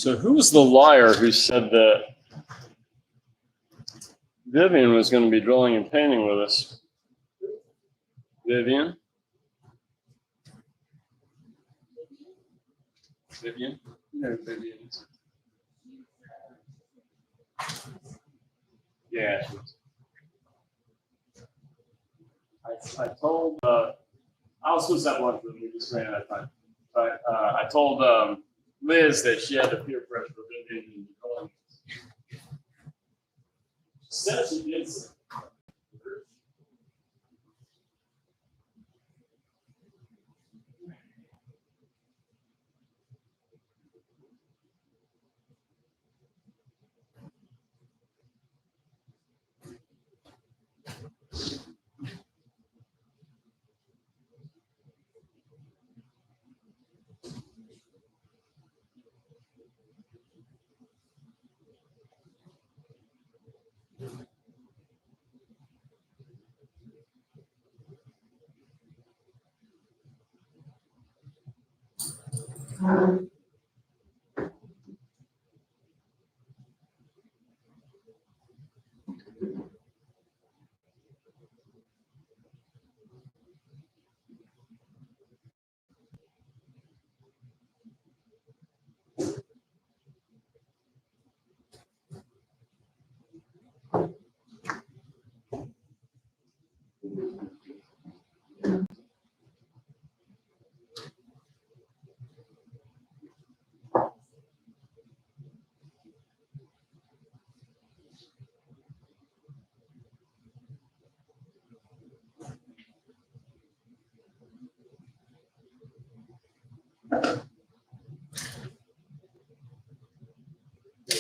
So who was the liar who said that Vivian was going to be drilling and painting with us? Vivian? Vivian? No, Vivian. Yeah. I told, I was supposed to have lunch with me, just ran out of time. But I told Liz that she had to peer pressure Vivian into calling. She said she did.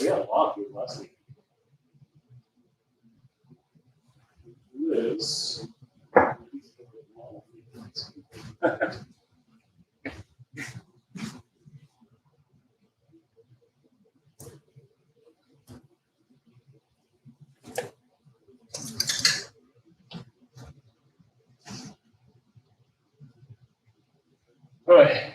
We had a lot of people last week. Liz. All right.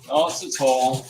Oh, it's a tall.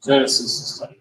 Genesis is like,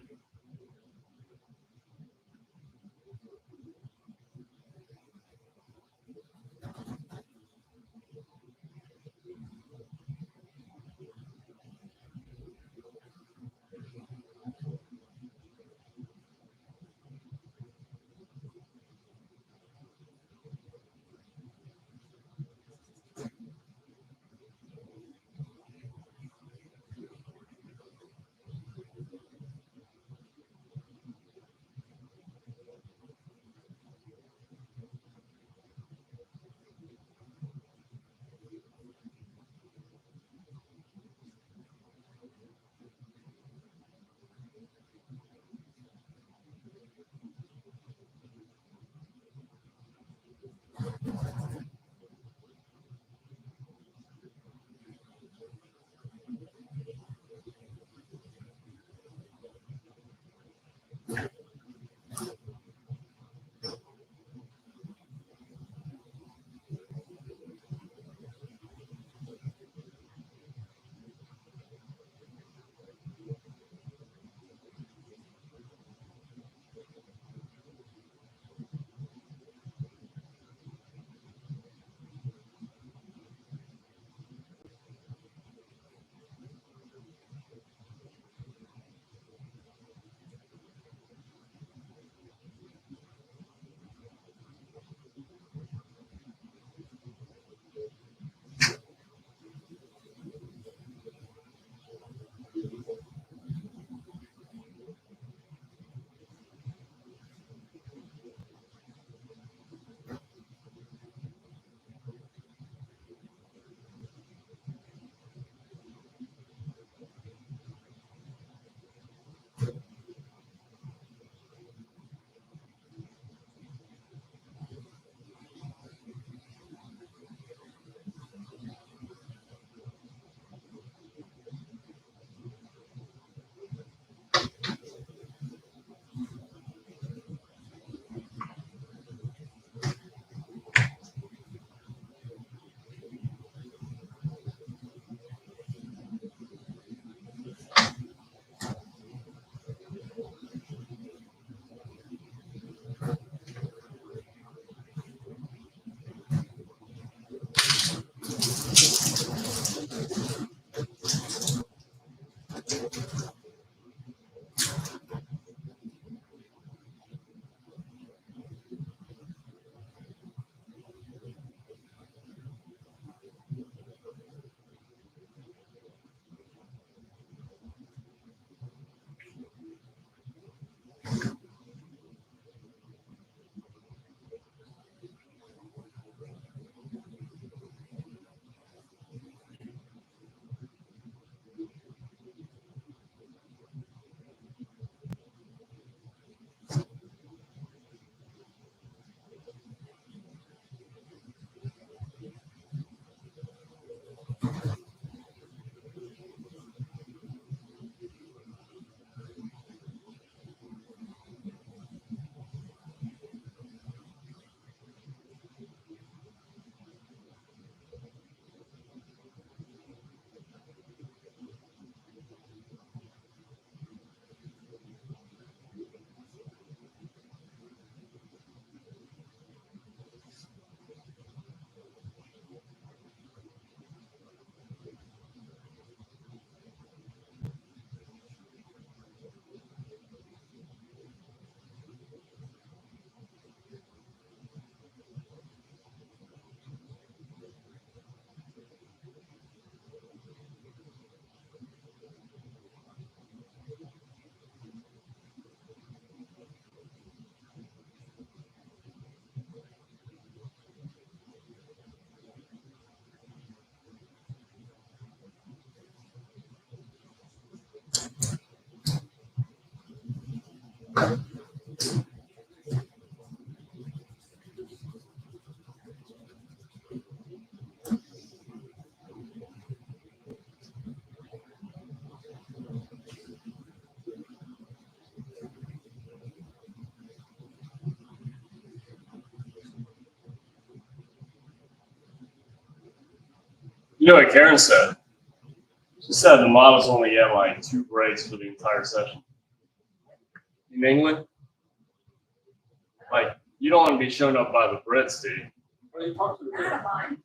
you know what Karen said? She said the models only get like 2 breaks for the entire session. In England, like you don't want to be shown up by the Brits, do you? Well, you talk to the I don't mind.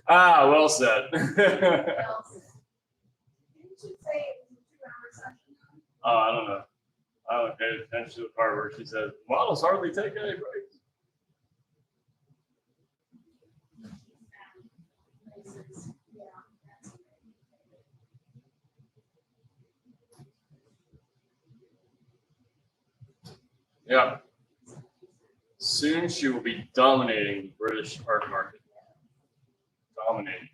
Ah, well said. You should say it was a 2-hour session. Oh, I don't know. I don't pay attention to the part where she says models hardly take any breaks. Yeah. Soon she will be dominating the British art market. Dominating.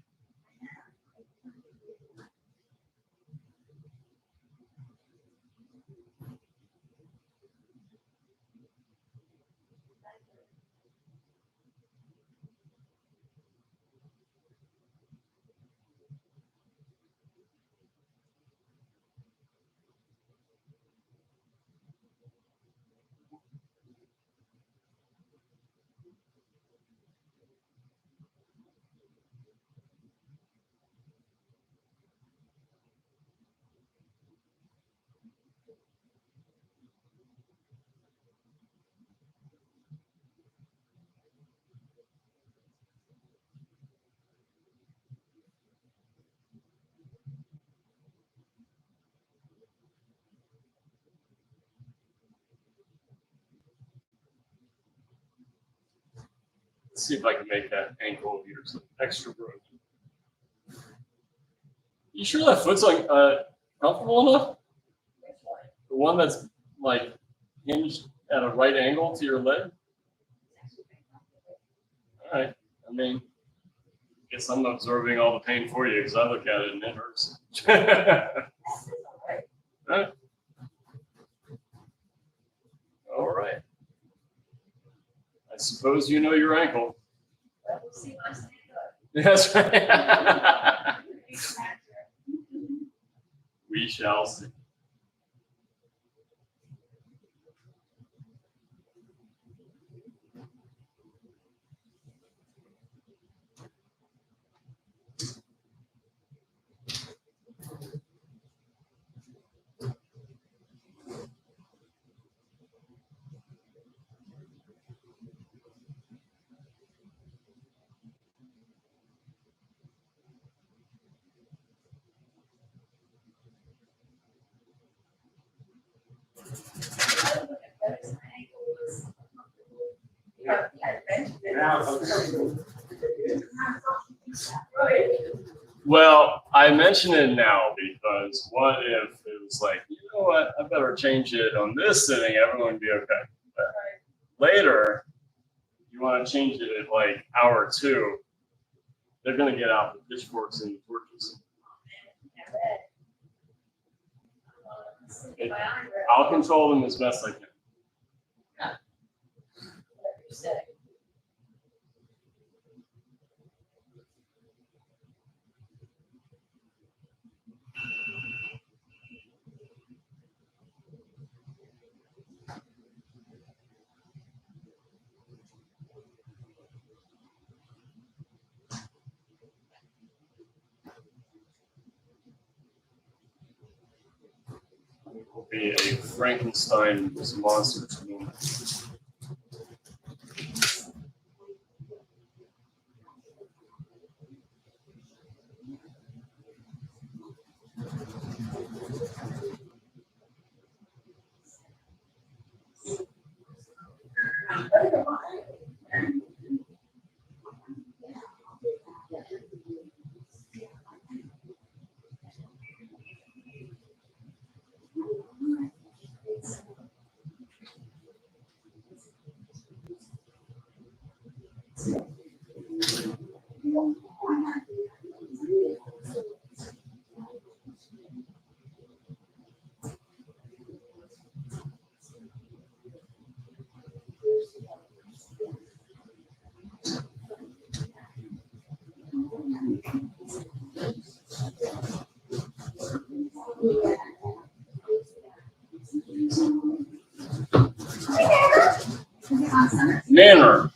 Let's see if I can make that ankle of yours extra broken. You sure that foot's like comfortable enough? The one that's like hinged at a right angle to your leg? All right. I mean, I guess I'm absorbing all the pain for you because I look at it and it hurts. All right. All right. I suppose you know your ankle. Well, we'll see my stand up. That's right. We shall see. Well, I mention it now because what if it was like, you know what, I better change it on this sitting, everyone would be okay. But later, you want to change it at like hour 2, they're going to get out the pitchforks and the torches. I'll control them as best I can. It will be a Frankenstein's monsters moment. Manner.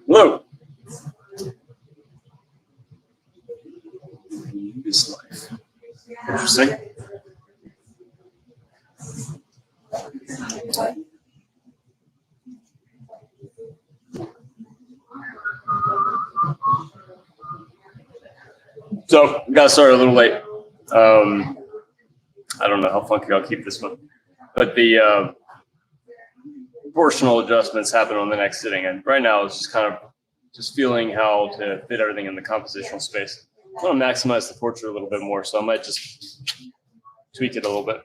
Hello. This life. Interesting. So, got started a little late. I don't know how funky I'll keep this one, but the proportional adjustments happen on the next sitting, and right now it's just kind of just feeling how to fit everything in the compositional space. I want to maximize the portrait a little bit more, so I might just tweak it a little bit.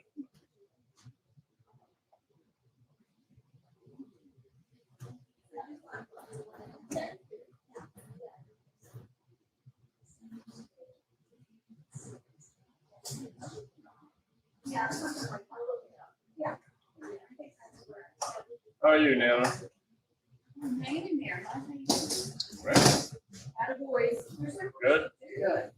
How are you, Nana? I'm hanging in there. Right. Attaboys. Good. Good.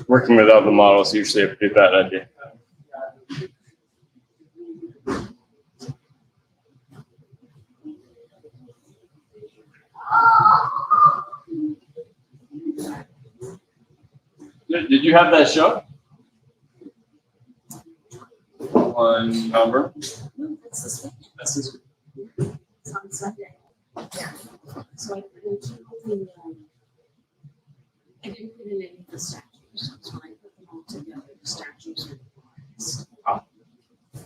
Working without the model is usually a pretty bad idea. Did you have that show? One number. That's this week. That's this. It's on Sunday. Yeah. So I put in I didn't put in any of the statues. So when I put them all together, the statues are revised. Oh.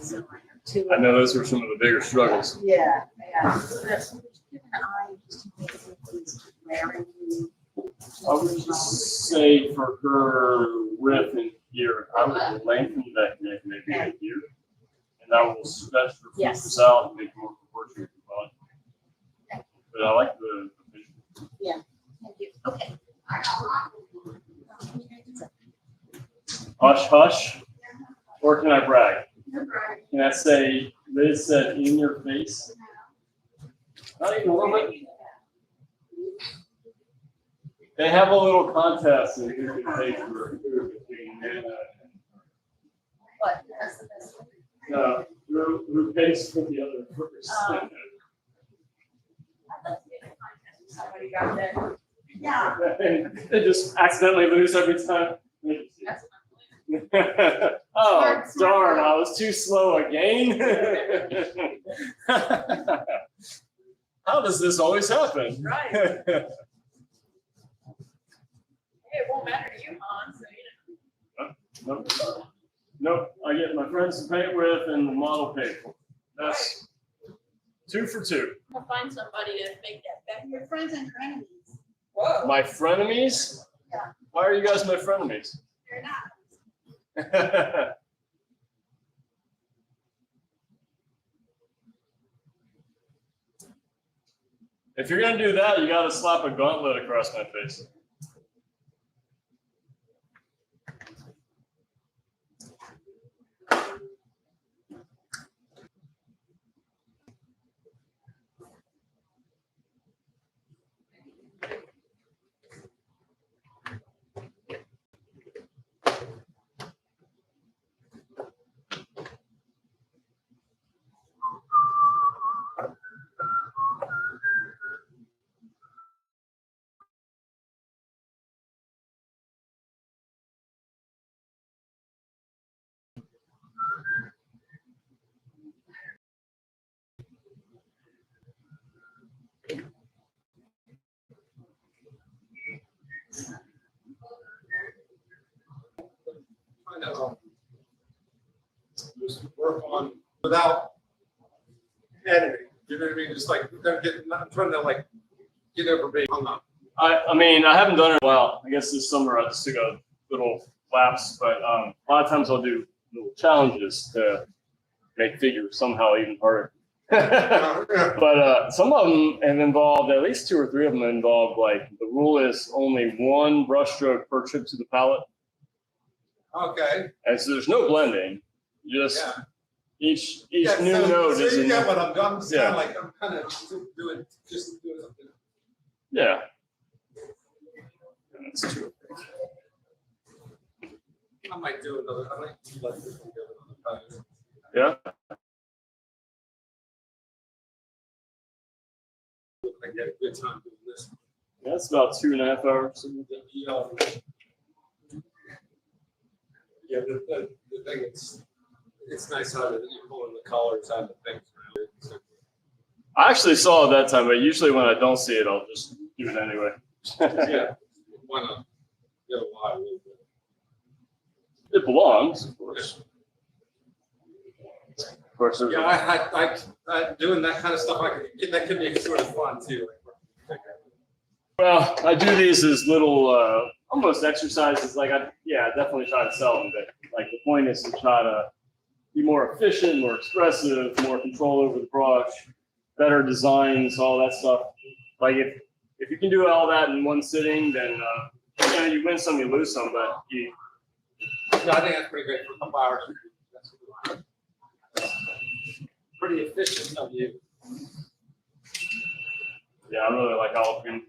So I have two. I know those were some of the bigger struggles. Yeah, yeah. So that's give an eye just to make sure it's wearing. I would just say for her riff in here, I would lengthen that neck maybe right here. And that will stretch her fingers out and make more proportion of the body. But I like the visual. Yeah. Thank you. Okay. Hush, hush. Or can I brag? Can I say, Liz said in your face? Not even a little bit. They have a little contest in who can take for who between Nana and What? That's the best one. no, who pays for the other first. I'd like to get a contest with somebody got there. Yeah. They just accidentally lose every time. That's Oh, darn, I was too slow again. How does this always happen? right. Hey, it won't matter to you, Hans. So, you know. No. Nope, I get my friends to paint with and the model paid for. That's 2 for 2. I'll find somebody to make that better. Your friends and frenemies. Whoa. My frenemies? Yeah. Why are you guys my frenemies? You're not. If you're gonna do that, you gotta slap a gauntlet across my face. Kind of just work on without editing. You know what I mean? Just like don't get. I'm trying to like get over being hung up. I mean, I haven't done it in a while. I guess this summer I just took a little lapse, but a lot of times I'll do little challenges to make figures somehow even harder. But some of them have involved, at least 2 or 3 of them involved, like the rule is only 1 brushstroke per trip to the palette. Okay. And so there's no blending. Just Yeah. each Yeah, new so, node so is you a get new, what I'm doing. I'm Yeah. like I'm kind of doing something. yeah. That's true. I might do another. I might let this one go another time. Yeah. I get a good time doing this. That's about 2.5 hours. Yeah, the thing it's nice how that you're pulling the colors out of things around it. So, I actually saw it that time, but usually when I don't see it, I'll just do it anyway. yeah, why not? Get a lot a little bit. It belongs, of course. Of course, there's Yeah, I doing that kind of stuff. That can be sort of fun too. well, I do these as little, almost exercises. Like I definitely try to sell them, but like the point is to try to be more efficient, more expressive, more control over the brush, better designs, all that stuff. Like if you can do all that in one sitting, then you win some, you lose some, but you. No, I think that's pretty great for a couple hours. That's pretty efficient of you. Yeah, I really like olive green.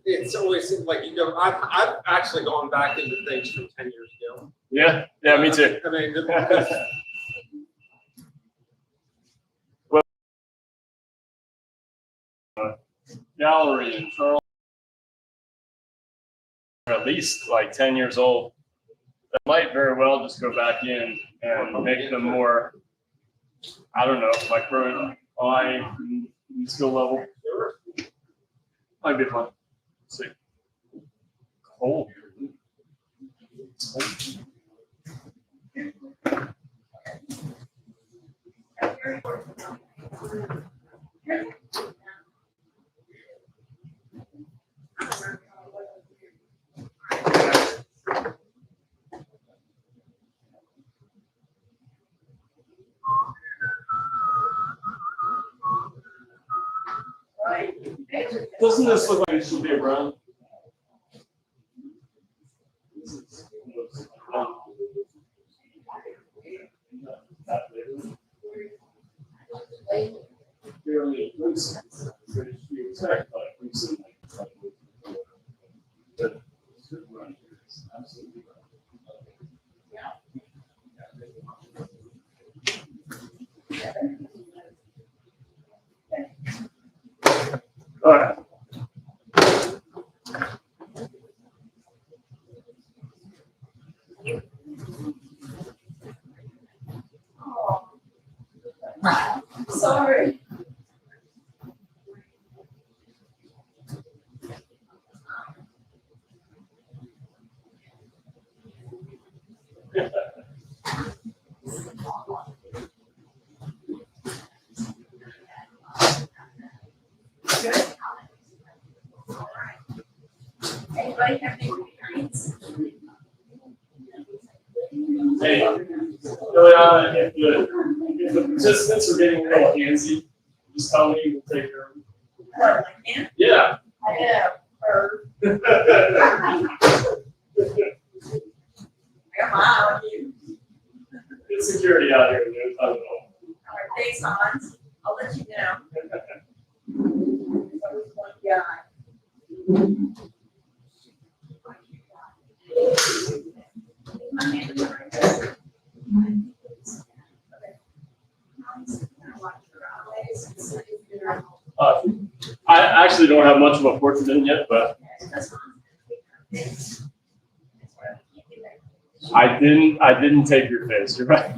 It's always like I've actually gone back into things from 10 years ago. Yeah, me too. I mean, Gallery and Charles are at least like 10 years old. That might very well just go back in and make them more, I don't know, my current eye skill level. Might be fun. Let's see. Cold. Doesn't this look like it should be a brown? Fairly loose. You expect like recent. Absolutely. All right. Sorry. Anybody have any experience? Hey, if the participants are getting a little antsy, just tell me, we'll take care of them. What, like, yeah? Yeah. I know, or, Good come on, you, security out here, dude. I don't know. our face on, I'll let you know. There was one guy. My hand is right there. I actually don't have much of a portrait in yet, but I didn't take your face. You're right.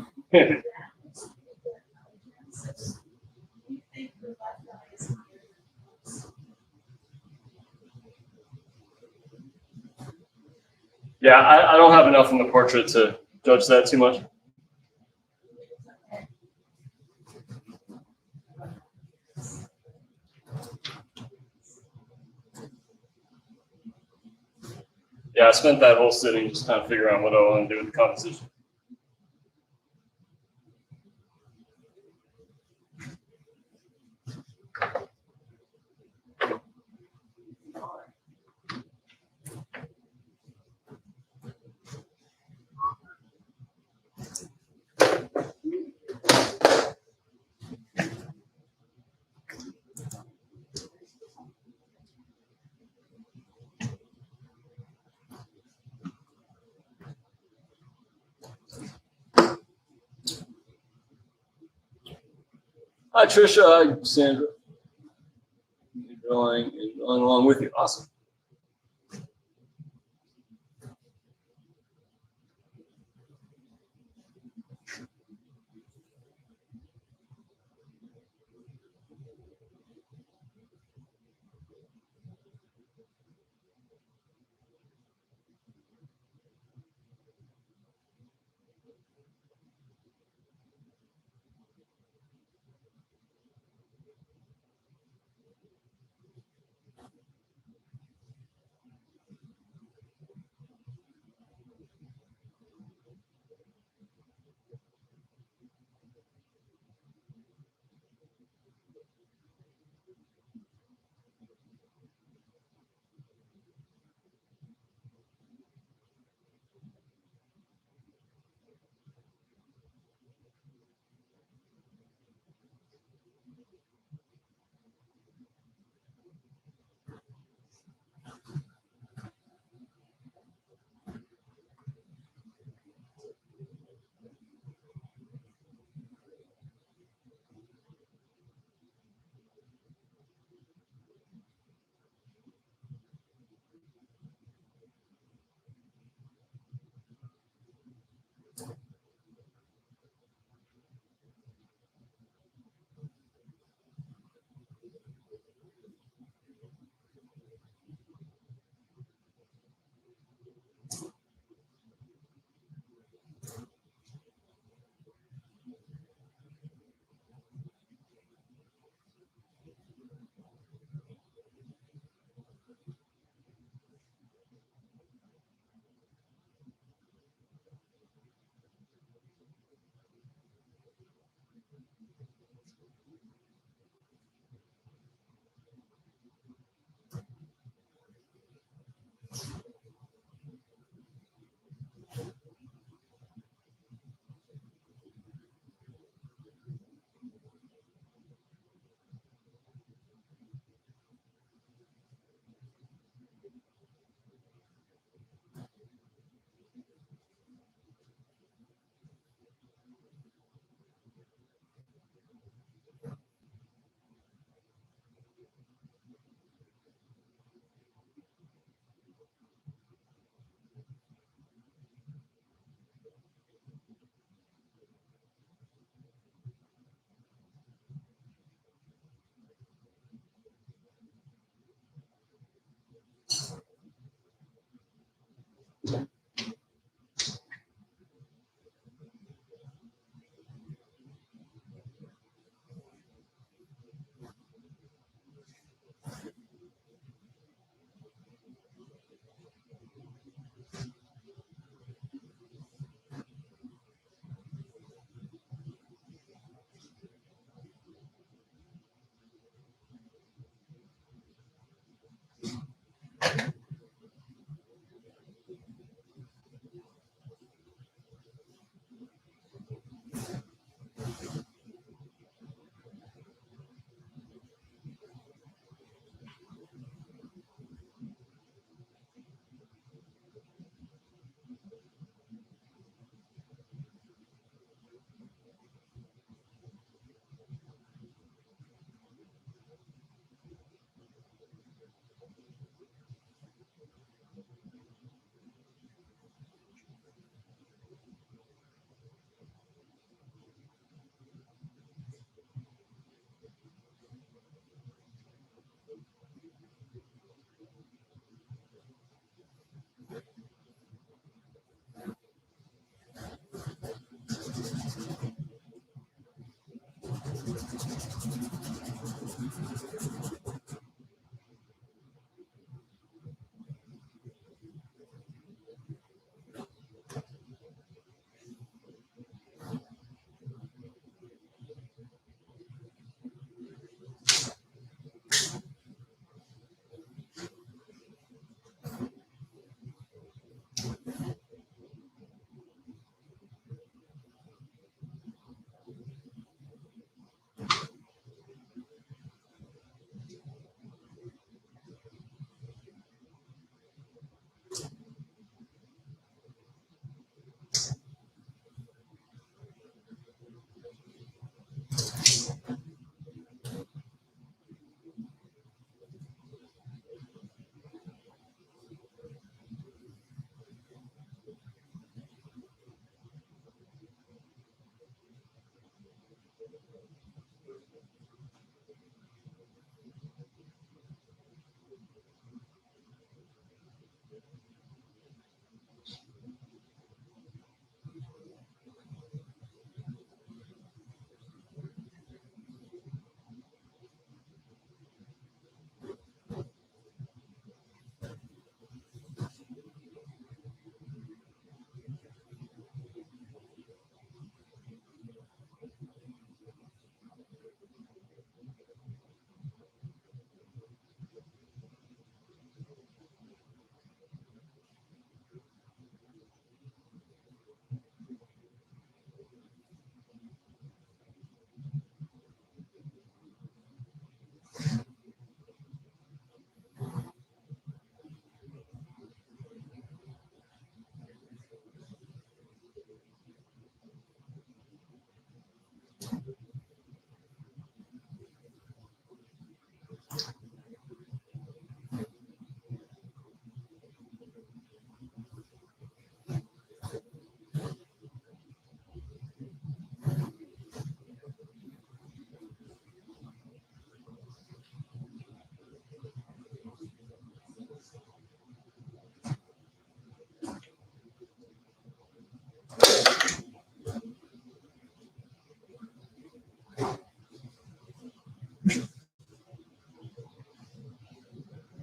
Yeah, I don't have enough in the portrait to judge that too much. Yeah, I spent that whole sitting just kind of figuring out what I want to do with the composition. Hi, Trisha. Hi, Sandra. Going along with you. Awesome.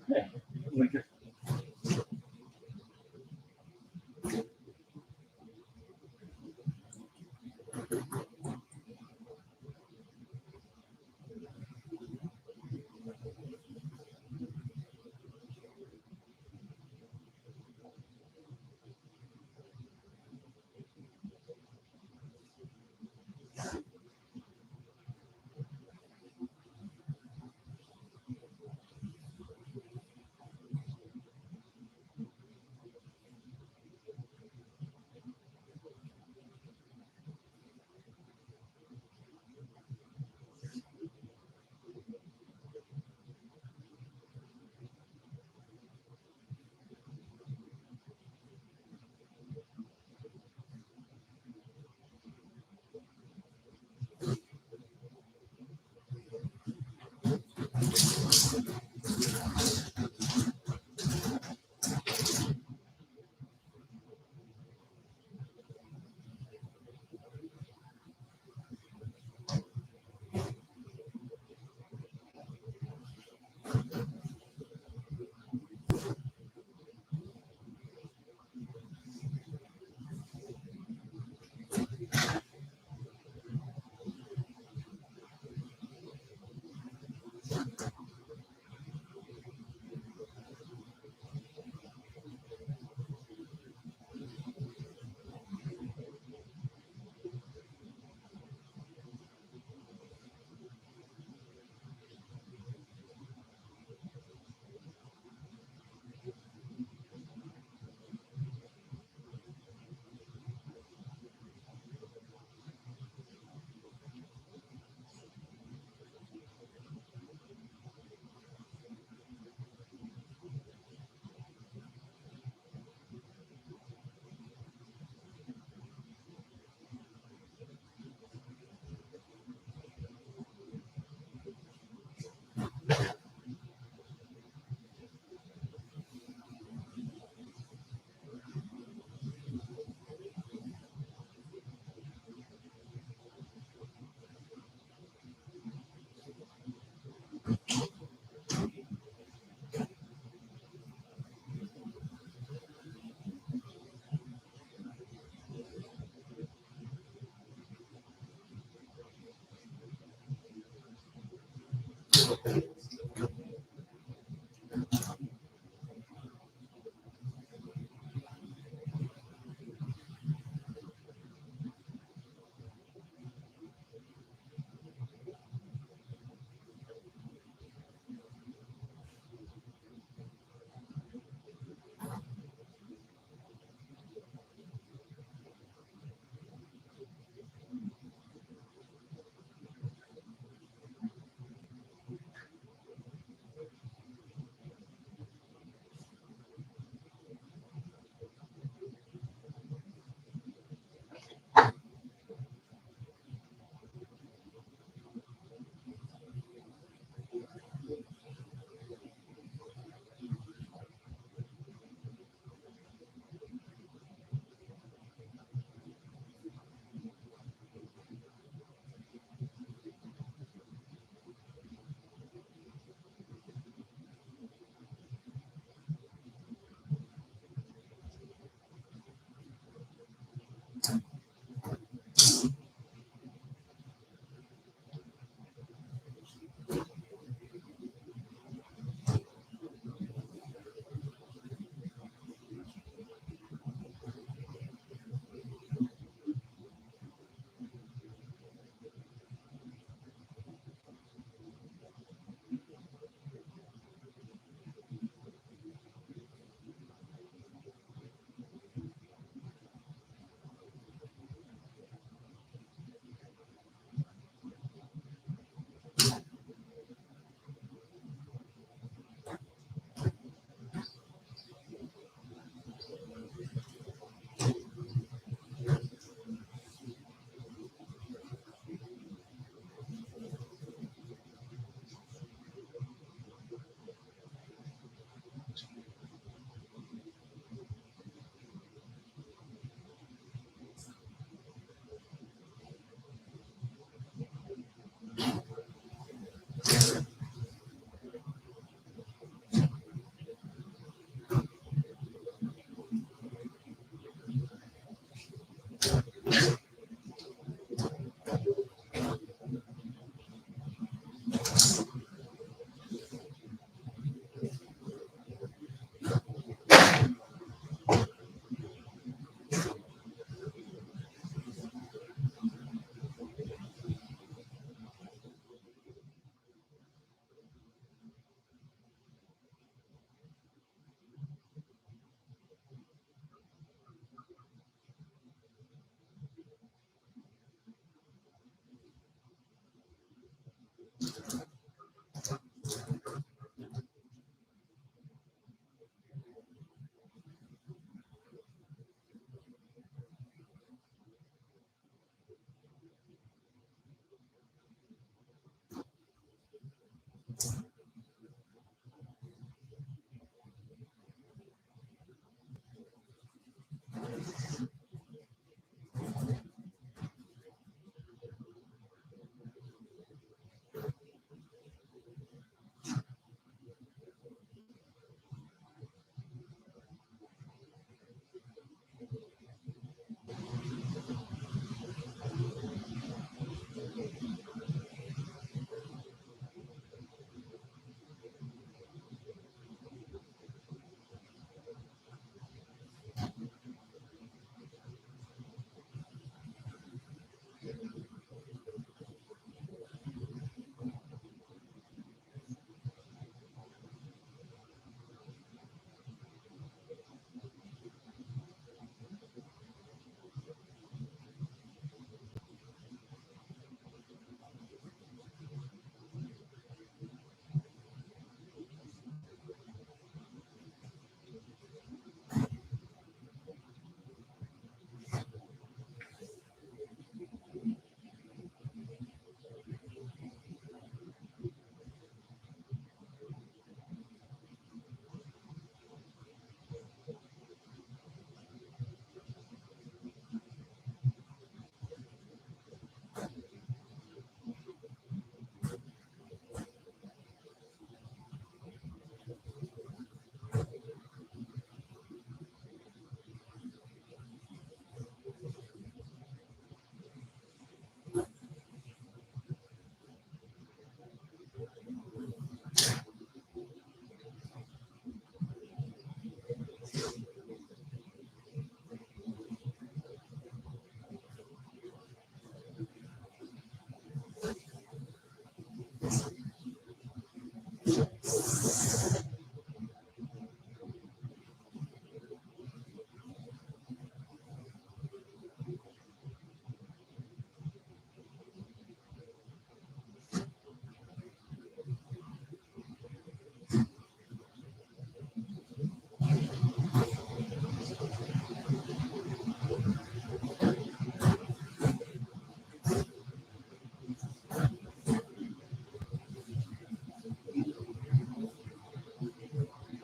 Hey, like it.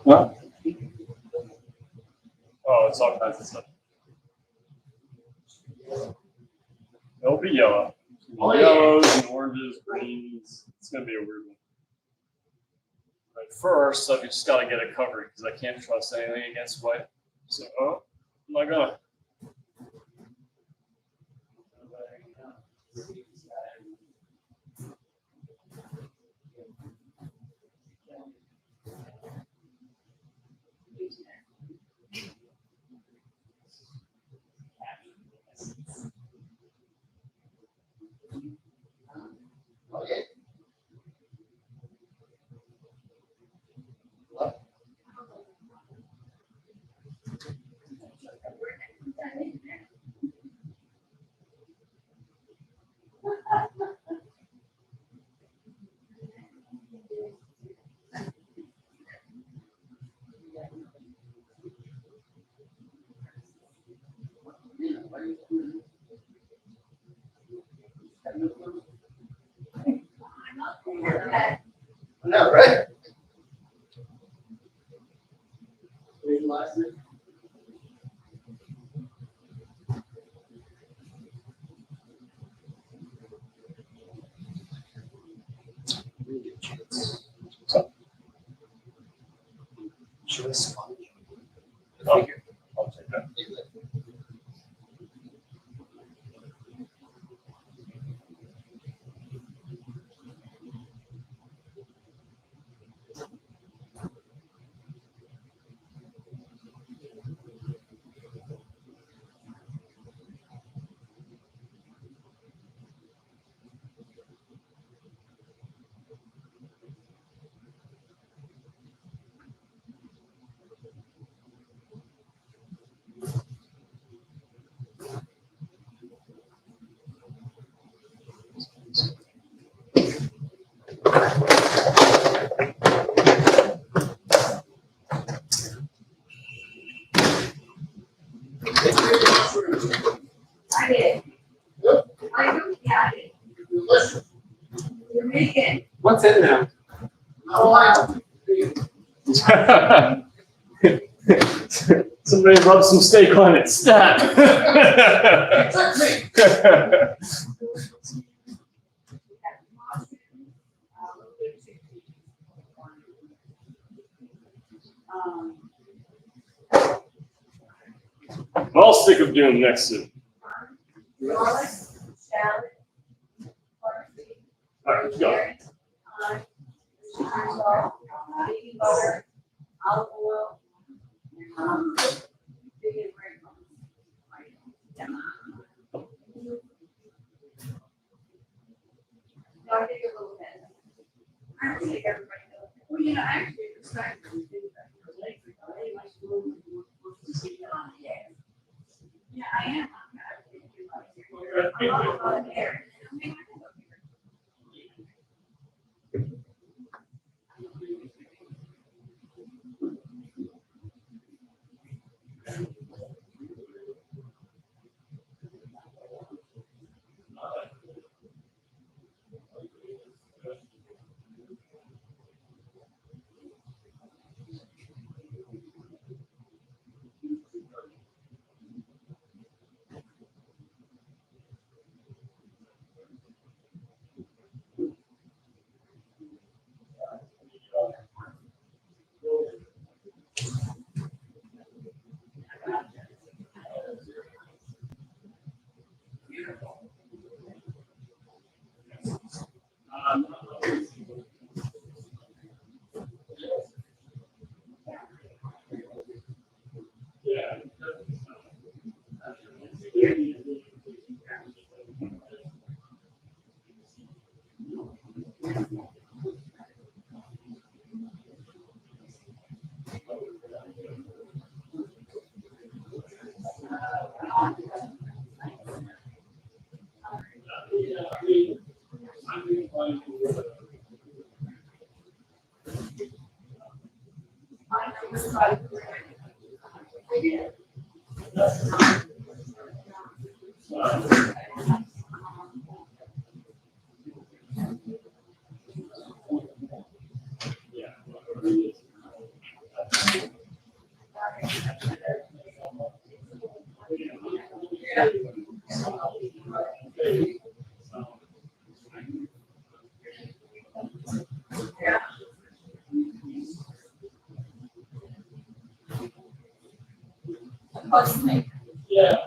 What? Oh, it's all kinds of stuff. It'll be yellow. Oh, yeah. Yellows and oranges, greens. It's gonna be a weird one. But first, I just gotta get it covered because I can't trust anything against white. So, oh, I'm not gonna. No, right? Just fun. I'll take that. I did. I do, yeah, I did. You're making. What's in there? Somebody rub some steak on it. Stat. I'll stick of doom next to it. Garlic, salad, parsley, All right, go. thyme, salt, baking butter, olive oil, bacon, breadcrumbs. Yeah. No, I think a little bit. I don't think everybody knows. Well, you know, actually, it's not. Yeah, I am. I'm here. Yeah.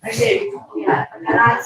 I did, yeah, and I.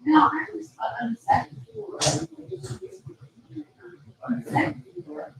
No, I was on the second floor. On the second floor.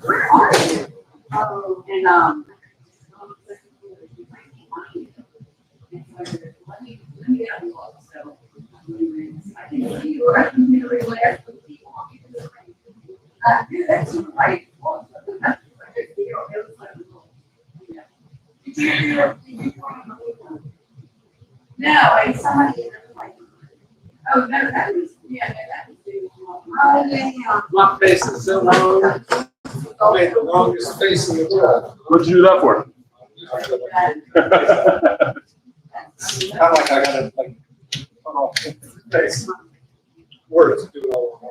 Where are you? Oh, and let me get a look, so. I can see you right in the middle there. That's right. No, I somebody like, oh, no, that was, yeah, no, that was. Oh, yeah, yeah. My face is so long. I made the longest face in the world. What'd you do that for? Kind of like I gotta like cut off the face. Words do it all.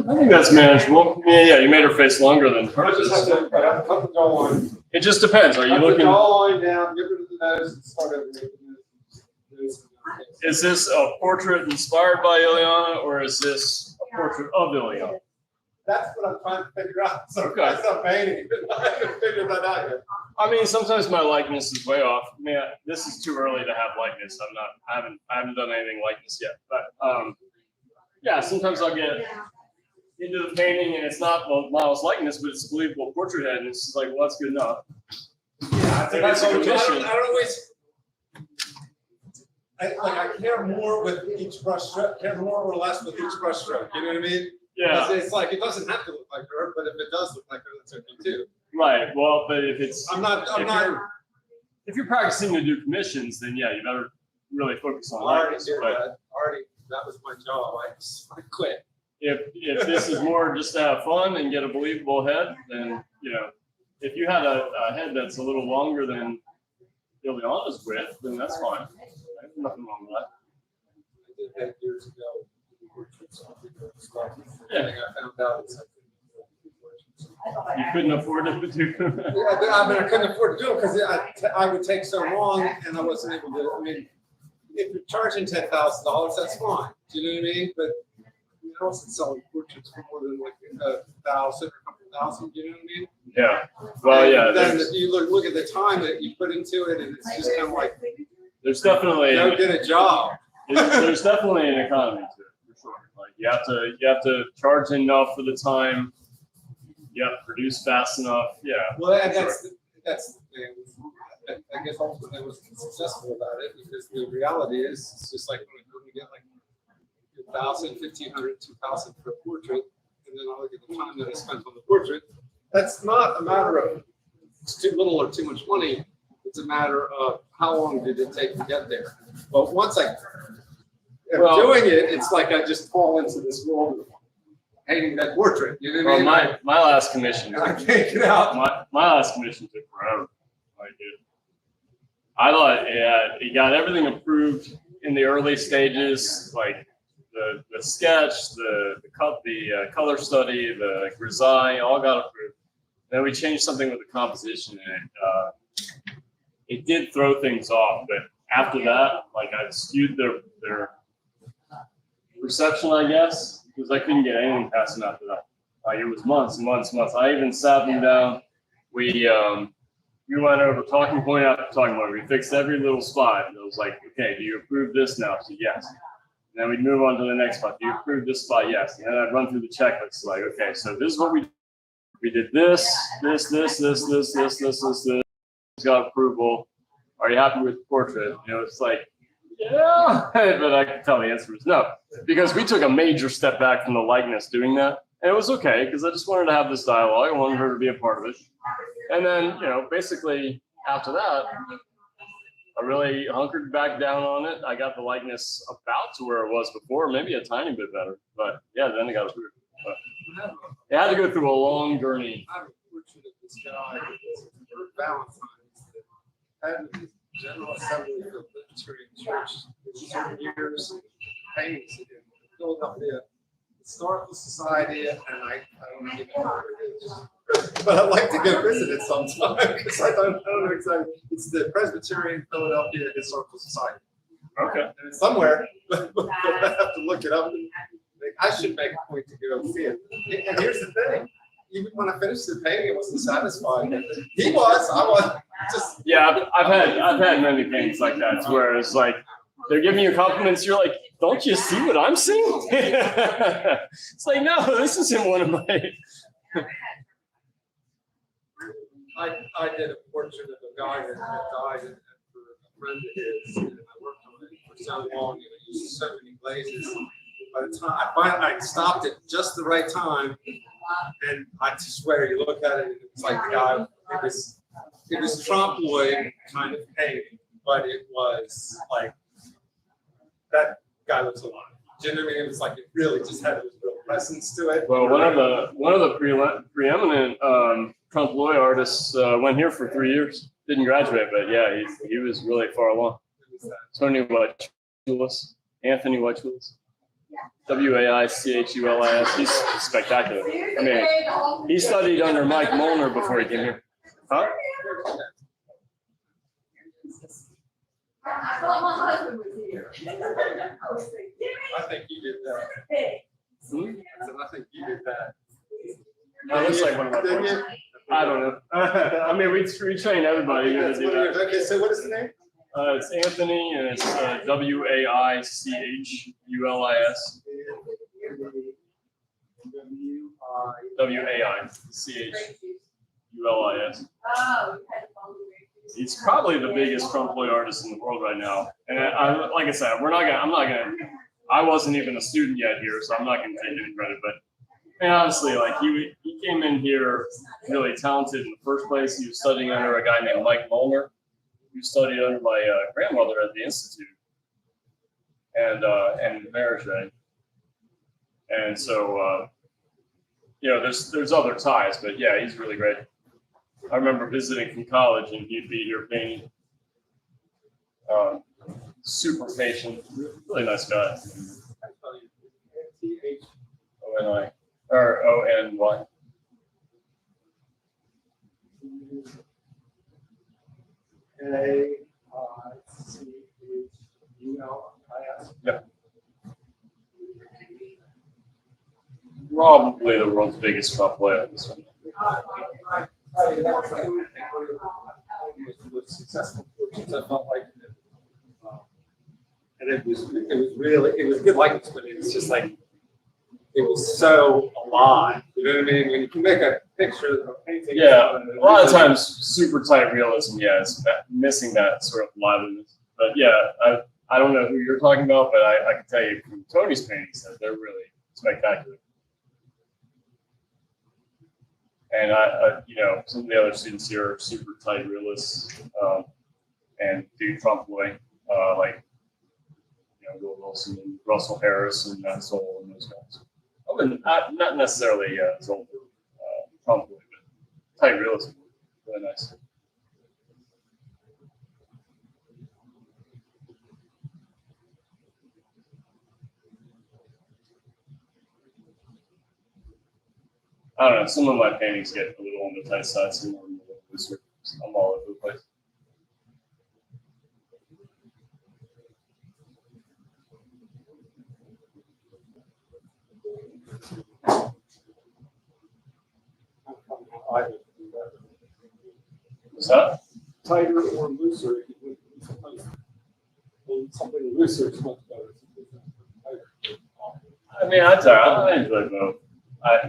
I think that's manageable. Yeah, you made her face longer than I just have hers. to, I have to cut the jawline. It just depends. Are you Cut the looking? jawline down, get rid of the nose, and start over with the nose. Is this a portrait inspired by Ileana, or is this a portrait of Ileana? That's what I'm trying to figure out. So Okay. I stop painting, but I haven't figured that out yet. I mean, sometimes my likeness is way off. Man, this is too early to have likeness. I haven't done anything likeness yet. But yeah, sometimes I'll get into the painting and it's not Miles' likeness, but it's a believable portrait head, and it's just like, well, that's good enough. Yeah, I think That's I a commission. don't always. I care more with each brush stroke, care more or less with each brush stroke. You know what I mean? Yeah, It's like it doesn't have to look like her, but if it does look like her, that's okay too. right. Well, but if it's if you're practicing to do commissions, then yeah, you better really focus on I already likeness. did But that. That was my job. I quit. if this is more just to have fun and get a believable head, then you know, if you had a head that's a little longer than Ileana's width, then that's fine. There's nothing wrong with that. I did that years ago. Yeah. I found out it's like, You couldn't afford it to do. yeah, I mean, I couldn't afford to do it because I would take so long and I wasn't able to. I mean, if you're charging $10,000, that's fine. Do you know what I mean? But you know, also selling portraits for more than like 1,000 or a couple thousand. Do you know what I mean? Yeah. Well, yeah. Then you look at the time that you put into it, and it's just kind of like There's definitely go get a job. there's definitely an economy to it for sure. Like you have to charge enough for the time. You have to produce fast enough. Yeah. Well, and sure. that's the thing. I guess ultimately I was successful about it because the reality is it's just like when we get like 1,000, 1,500, 2,000 for a portrait, and then I look at the time that I spent on the portrait. That's not a matter of it's too little or too much money. It's a matter of how long did it take to get there. But once I am doing it, it's like I just fall into this world of painting that portrait. You know what I mean? My last commission. I can't get out. My last commission took forever. Like I thought, yeah, he got everything approved in the early stages, like the sketch, the color study, the grisaille, all got approved. Then we changed something with the composition, and it did throw things off. But after that, like I skewed their perception, I guess, because I couldn't get anything past them after that. Like it was months and months and months. I even sat them down. We went over talking point after talking point. We fixed every little spot. And it was like, okay, do you approve this now? So yes. And then we'd move on to the next spot. Do you approve this spot? Yes. And then I'd run through the checklist. Like, okay, so this is what we did. This. Got approval. Are you happy with the portrait? You know, it's like, yeah, but I could tell the answer was no, because we took a major step back from the likeness doing that, and it was okay because I just wanted to have this dialogue. I wanted her to be a part of it, and then you know, basically after that, I really hunkered back down on it. I got the likeness about to where it was before, maybe a tiny bit better, but yeah, then it got approved. But it had to go through a long journey. I have a portrait of this guy, Valentine's, that had the General Assembly for the Presbyterian Church for 7 years, paintings in Philadelphia Historical Society, and I don't even know where it is. But I'd like to go visit it sometime because I don't know exactly. It's the Presbyterian Philadelphia Historical Society. Okay. And it's somewhere, but I have to look it up. I should make a point to go see it. And here's the thing. Even when I finished the painting, I wasn't satisfied. He was. I was. Just yeah, I've had many paintings like that where it's like they're giving you compliments. You're like, don't you see what I'm seeing? It's like, no, this isn't one of my. I did a portrait of a guy that had died for a friend of his, and I worked on it for so long, and I used so many glazes. By the time I stopped at just the right time, and I swear, you look at it, and it was like the guy. It was trompe l'oeil kind of painting, but it was like that guy was alive. Do you know what I mean? It was like it really just had this real presence to it. Well, one of the preeminent trompe l'oeil artists went here for 3 years. Didn't graduate, but yeah, he was really far along. Tony Whitechulis, Anthony Whitechulis. Waichulis. He's spectacular. I mean, he studied under Mike Molnar before he came here. Huh? I thought my husband was here. I think you did that. Hmm? I think you did that. That looks like one of my boys. I don't know. I mean, we train everybody to do that. Okay, so what is the name? It's Anthony, and it's Waichulis. Waichulis. Oh, He's probably the biggest trompe l'oeil artist in the world right now. And like I said, I wasn't even a student yet here, so I'm not gonna take any credit. But and honestly, like he came in here really talented in the first place. He was studying under a guy named Mike Molnar, who studied under my grandmother at the Institute, and Marichet. And so you know, there's other ties, but yeah, he's really great. I remember visiting from college and he'd be here painting. Super patient, really nice guy. O-N-I, or O-N-Y. A-I-C-H-U-L-I-S. Yep. Probably the world's biggest Trump player. This one. Successful portraits. I felt like, and it was good likeness, but it was just like it was so alive. You know what I mean? When you can make a picture of a painting. Yeah, a lot of times super tight realism. Yeah, it's missing that sort of liveliness. But yeah, I don't know who you're talking about, but I can tell you from Tony's paintings that they're really spectacular. And you know, some of the other students here are super tight realists and do Trump way, like, you know, Will Wilson and Russell Harris and Matt Soul and those guys. I wouldn't, not necessarily Zoll, Trump way, but tight realism, really nice. I don't know. Some of my paintings get a little on the tight side, some are a little looser. I'm all over the place. What's that? Tighter or looser. Sometimes something looser is much better. I mean, I enjoy both.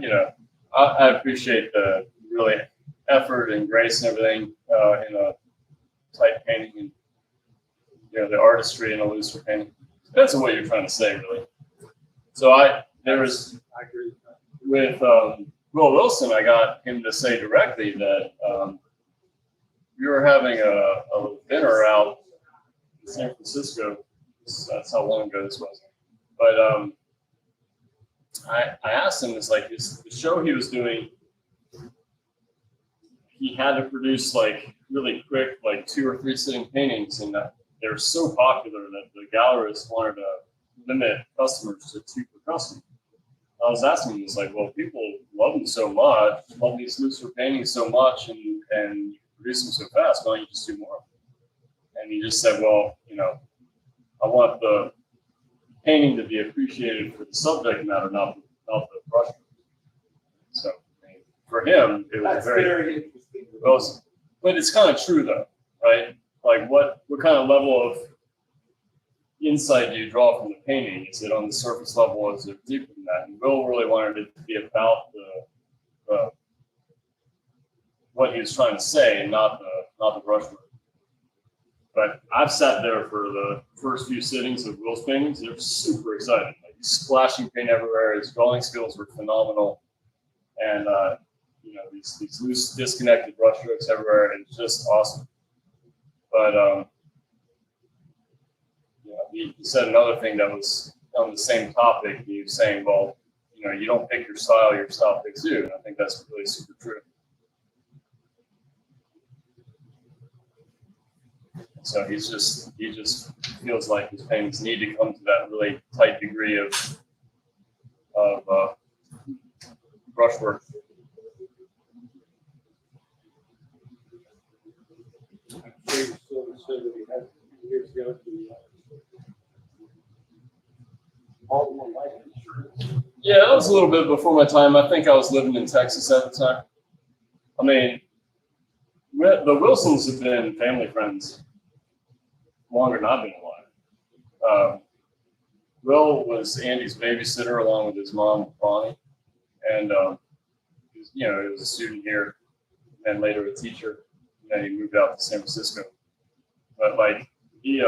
You know, I appreciate the really effort and grace and everything in a tight painting, and you know the artistry in a looser painting. Depends on what you're trying to say, really. So I agree with Will Wilson. I got him to say directly that we were having a little dinner out in San Francisco. That's how long ago this was. But I asked him, it's like the show he was doing, he had to produce like really quick, like 2 or 3 sitting paintings, and they were so popular that the gallerists wanted to limit customers to 2 per customer. I was asking him, it's like, well, people love them so much, love these looser paintings so much, and you produce them so fast, why don't you just do more? And he just said, well, you know, I want the painting to be appreciated for the subject matter, not the brush. So I mean, for him, it was very interesting. Well, but it's kind of true though, right? Like what kind of level of insight do you draw from the painting? Is it on the surface level, or is it deeper than that? And Will really wanted it to be about the what he was trying to say, and not the brushwork. But I've sat there for the first few sittings of Will's paintings. They're super exciting. Like he's splashing paint everywhere. His drawing skills were phenomenal, and you know these loose, disconnected brushstrokes everywhere, and it's just awesome. But you know, he said another thing that was on the same topic. He was saying, well, you know, you don't pick your style picks you. And I think that's really super true. So he just feels like his paintings need to come to that really tight degree of brushwork. I'm sure you saw the show that we had years ago. Baltimore Life Insurance. Yeah, that was a little bit before my time. I think I was living in Texas at the time. I mean, the Wilsons have been family friends longer than I've been alive. Will was Andy's babysitter along with his mom, Bonnie, and he was a student here, and then later a teacher, and then he moved out to San Francisco. But like he,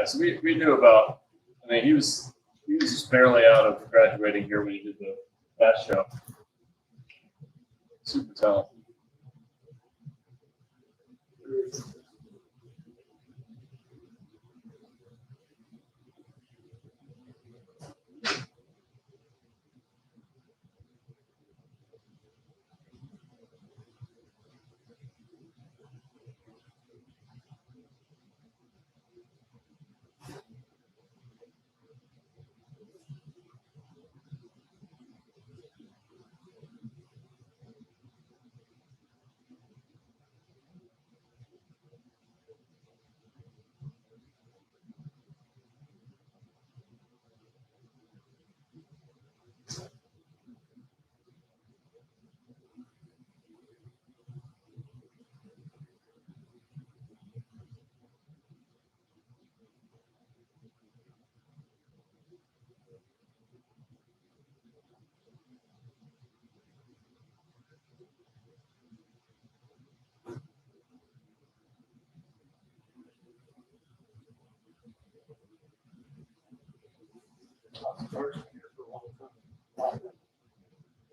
so we knew about. I mean, he was just barely out of graduating here when he did that show. Super talented.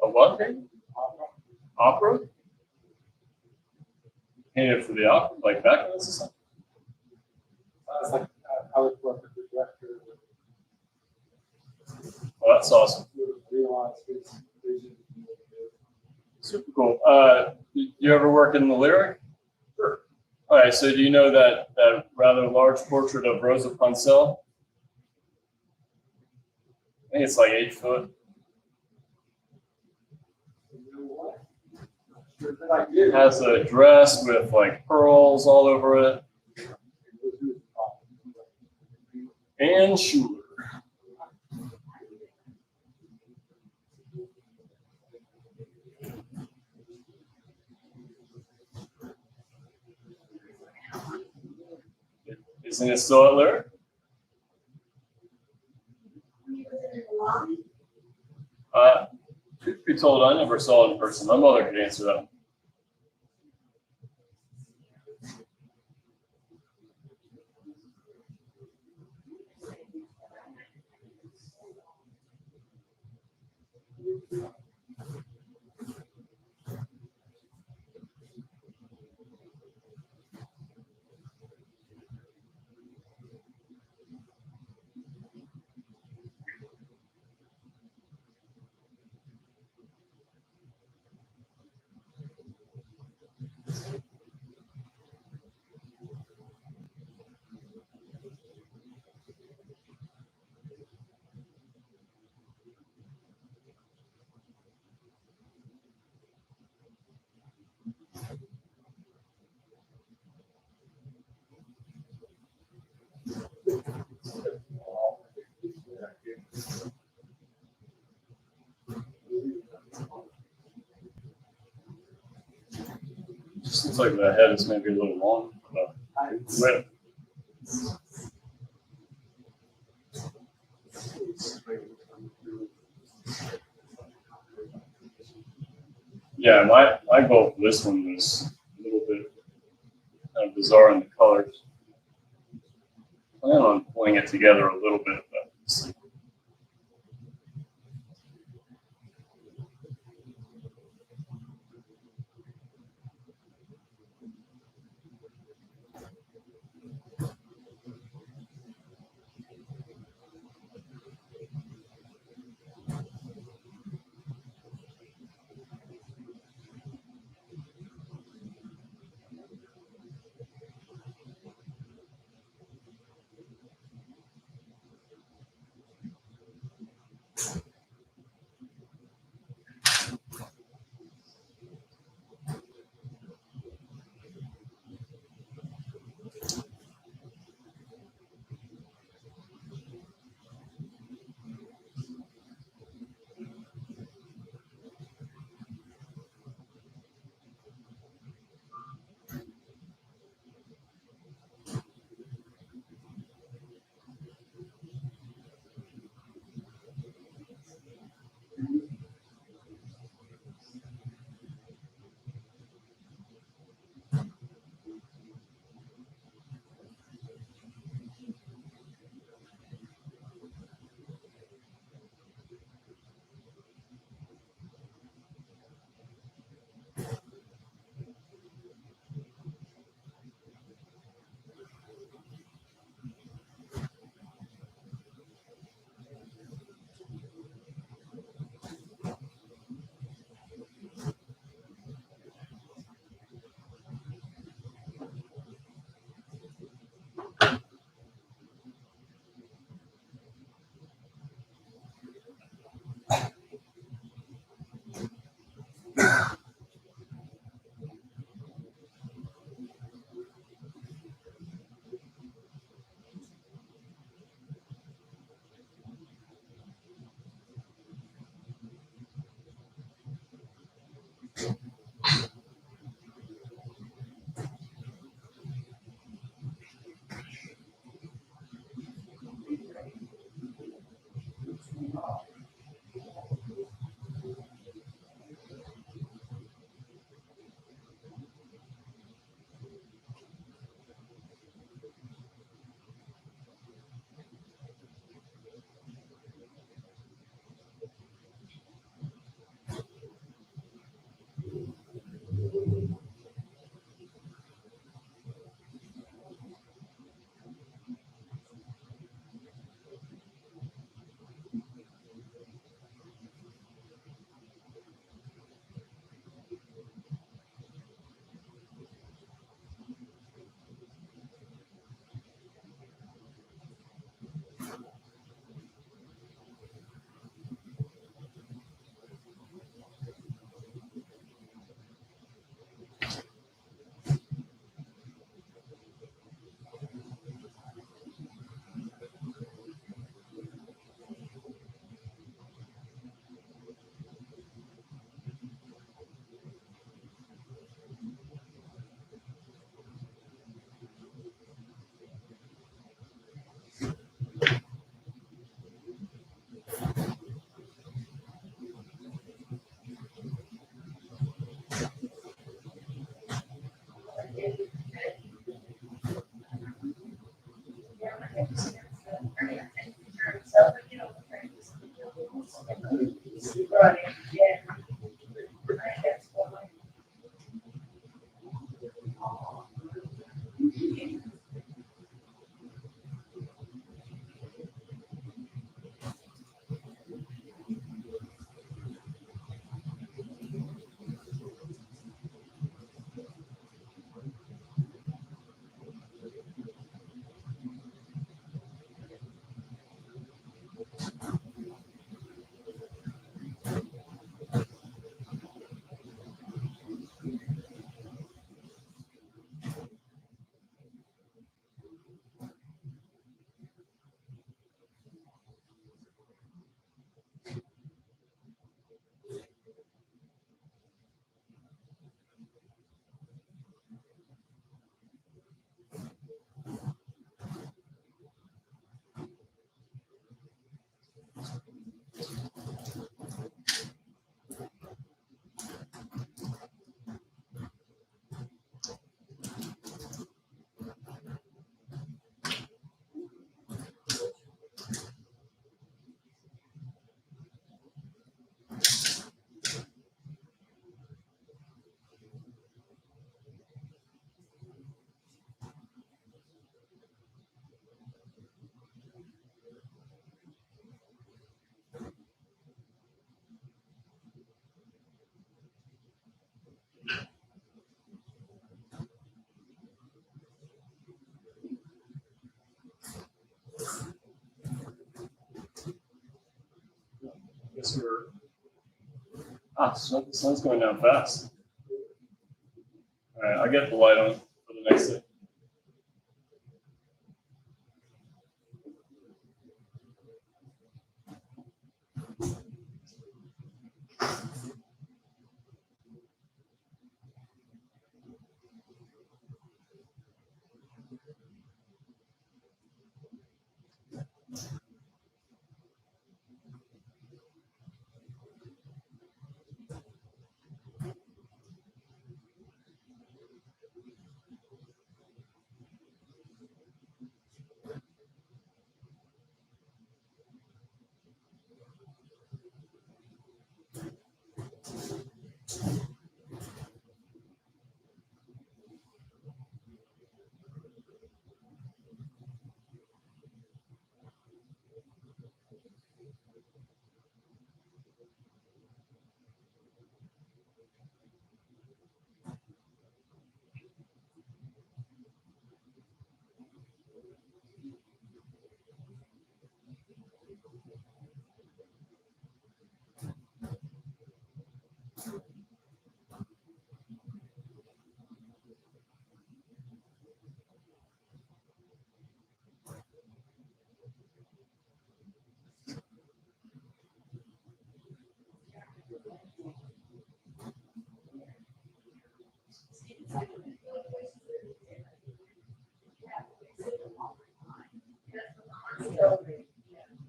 A what? Opera? Painted for the opera, like back in the society? I would work with the director. Oh, that's awesome. Realize his vision. Super cool. You ever work in the lyric? Sure. All right, so do you know that rather large portrait of Rosa Poncel? I think it's like 8 foot. You know what? Not sure that I did. It has a dress with like pearls all over it. And Schuler. Isn't it still at Lyric? Truth be told, I never saw it in person. My mother could answer that. Just looks like the head is maybe a little long. But width. Yeah, my goal for this one was a little bit kind of bizarre in the colors. I plan on pulling it together a little bit, but let's see. Right, yeah. That's why. Guess we're the sun's going down fast. All right, I'll get the light on for the next thing.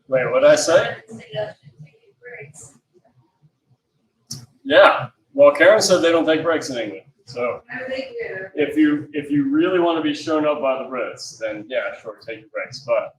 Wait, what did I say? Yeah. Well, Karen said they don't take breaks in England. So if you really want to be shown up by the Brits, then yeah, sure, take your breaks. But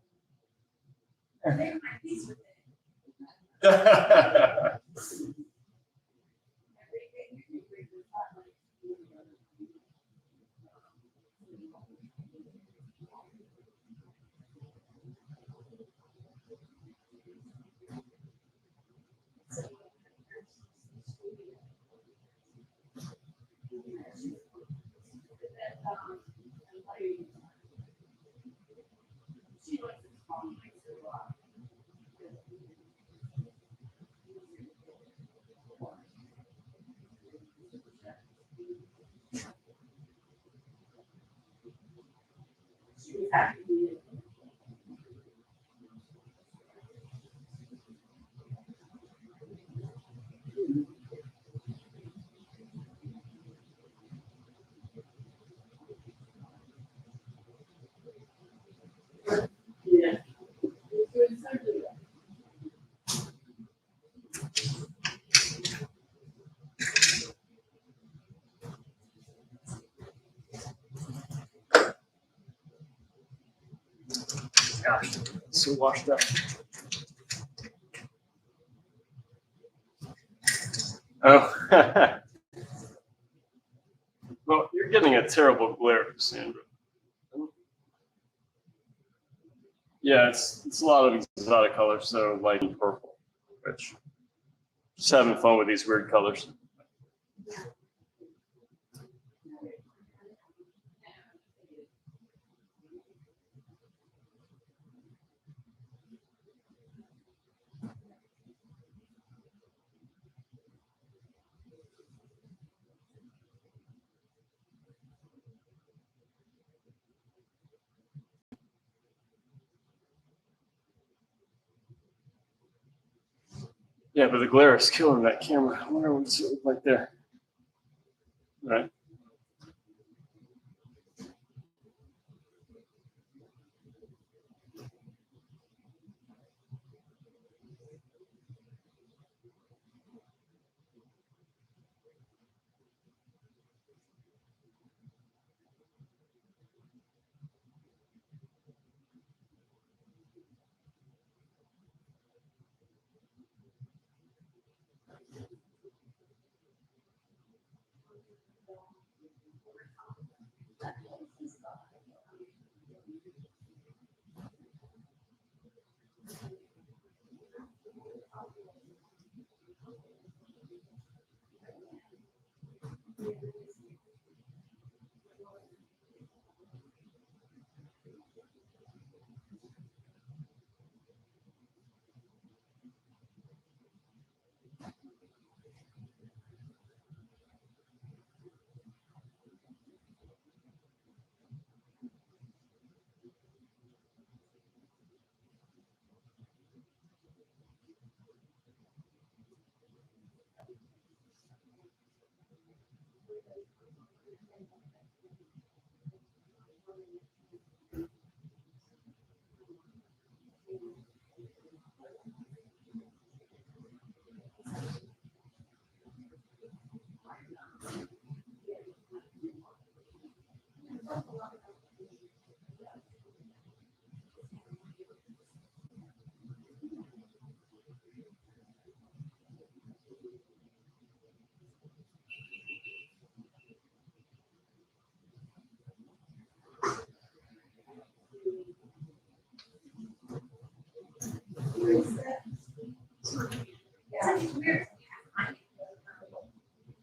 gosh, so washed up. Oh. Well, you're getting a terrible glare, Sandra. Yeah, it's a lot of exotic colors, so light and purple, which just having fun with these weird colors. Yeah, but the glare is killing that camera. I wonder what's it look like there. All right.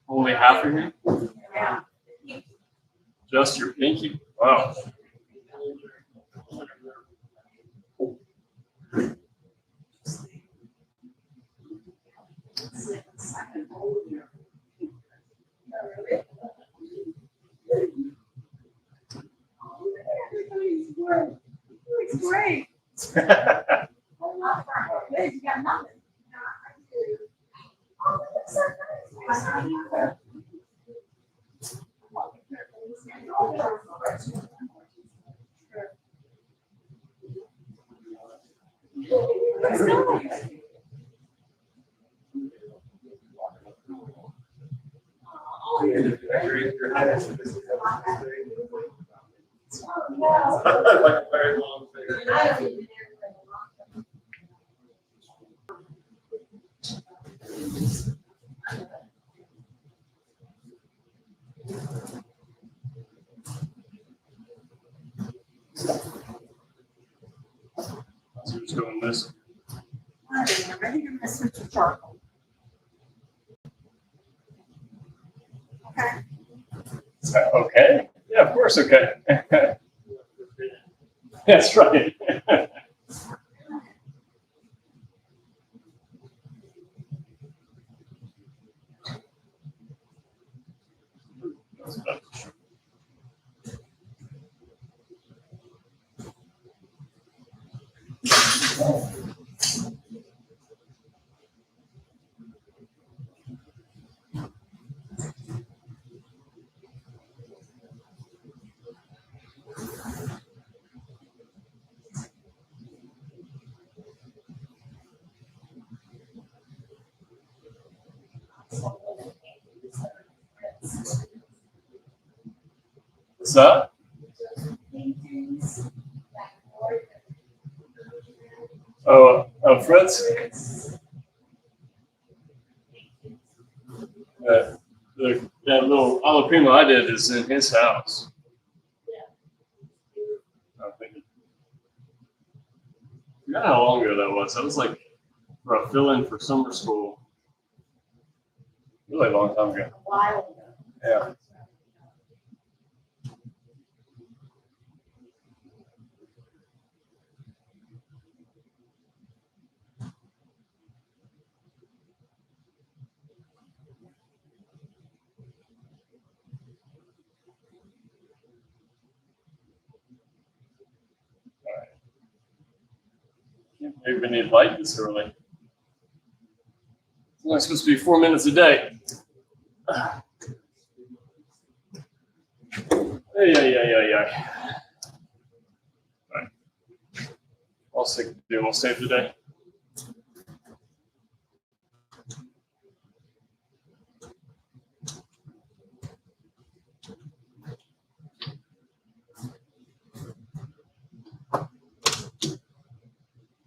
Only half of you? Just your pinky? Wow. Looks great. You got nothing. Like a very long finger. So just doing this. I'm ready to mess with your charcoal. Okay. Okay. Yeah, of course. Okay. That's right. What's that? Oh, Fritz? That little alla prima I did is in his house. I'm thinking, I forgot how long ago that was. That was like for a fill-in for summer school. Really long time ago. A while ago. Yeah. Maybe we need light this early. It's only supposed to be 4 minutes a day. Yeah. All right. All sick to do. All safe today.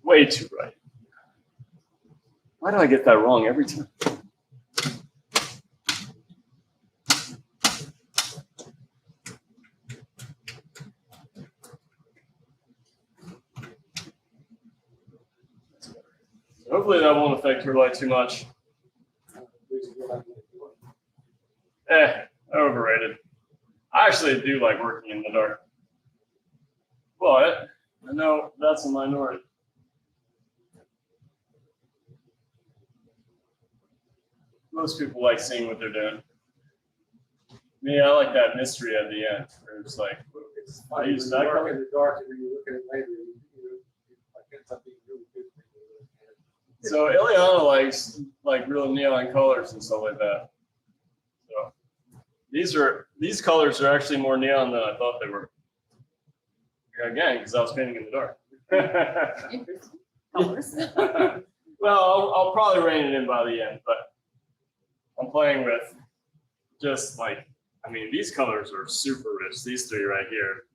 Way too bright. Why do I get that wrong every time? Hopefully that won't affect your light too much. Overrated. I actually do like working in the dark. But I know that's a minority. Most people like seeing what they're doing. Me, I like that mystery at the end. Where it's like, I use that color. In the dark, and when you look at it later, like ends up being really good. So Ileana likes like real neon colors and stuff like that. So these colors are actually more neon than I thought they were. Again, because I was painting in the dark. Colors. Well, I'll probably rein it in by the end, but I'm playing with just like, I mean, these colors are super rich. These three right here.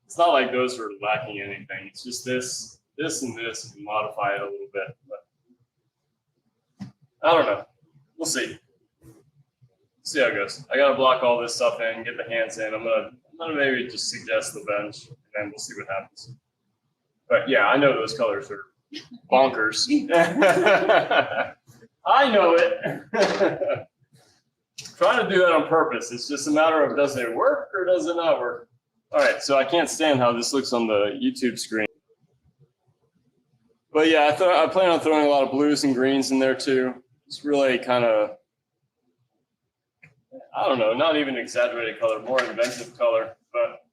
It's not like those are lacking anything. It's just this, and this, and modify it a little bit. But I don't know. We'll see. See how it goes. I gotta block all this stuff in, get the hands in. I'm gonna maybe just suggest the bench, and then we'll see what happens. But yeah, I know those colors are bonkers. I know it. Trying to do that on purpose. It's just a matter of does it work or does it not work? All right, so I can't stand how this looks on the YouTube screen. But yeah, I plan on throwing a lot of blues and greens in there too. It's really kind of, I don't know, not even exaggerated color, more inventive color. But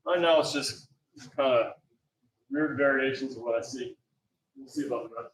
right now it's just kind of weird variations of what I see. We'll see about the rest.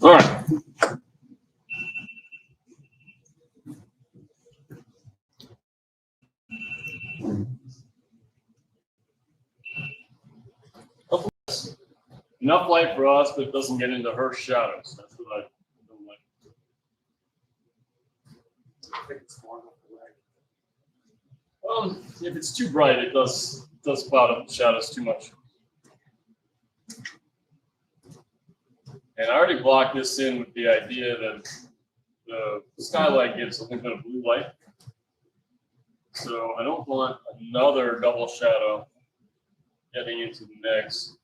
All right. Enough light for us, but it doesn't get into her shadows. That's what I don't like. I think it's more than If it's too bright, it does cloud up the shadows too much. And I already blocked this in with the idea that the skylight gives a little bit of blue light. So I don't want another double shadow getting into the mix.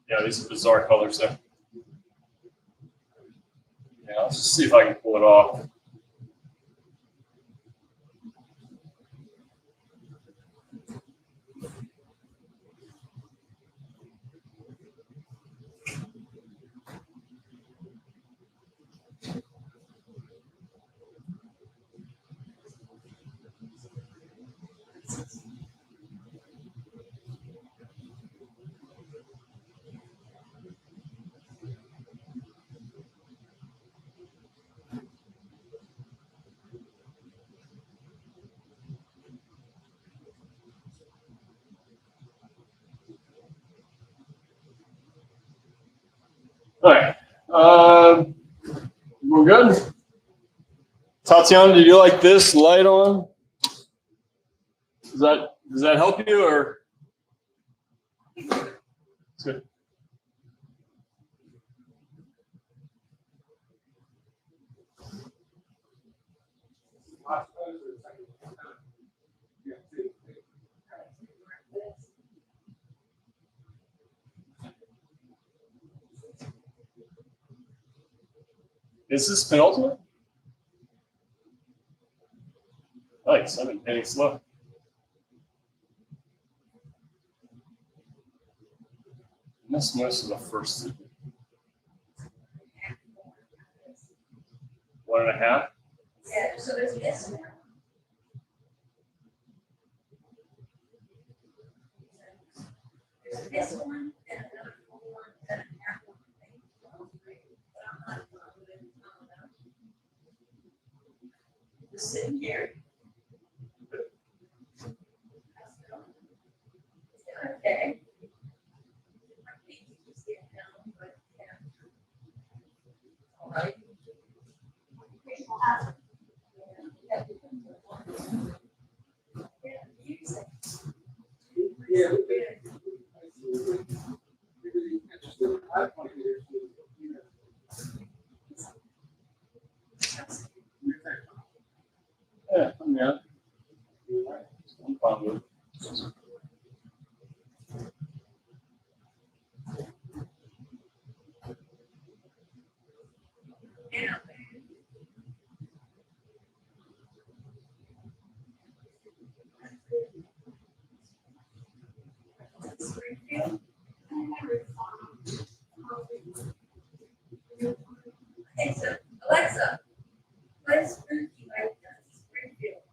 Yeah, these are bizarre colors there. Yeah, let's just see if I can pull it off. All right, we're good. Tatiana, did you like this light on? Does that help you or? It's good. Is this penultimate? Nice, I've been painting slow. I missed most of the first 1.5. Yeah, so there's this one. There's this one and another one and a half one. But I'm not with it. Just sitting here. Okay. I think you just get down, but yeah. All right. Yeah. Yeah, I'm fine with it. Yeah. Alexa, play Spooky like Springfield.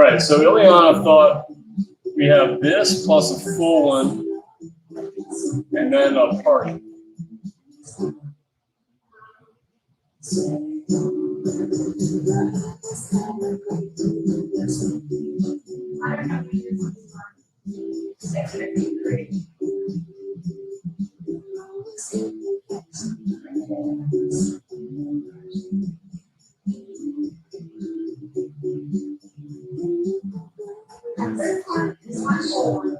right, so Ileana thought we have this plus a full one, and then a party. I don't know. 653. And this one is my whole one.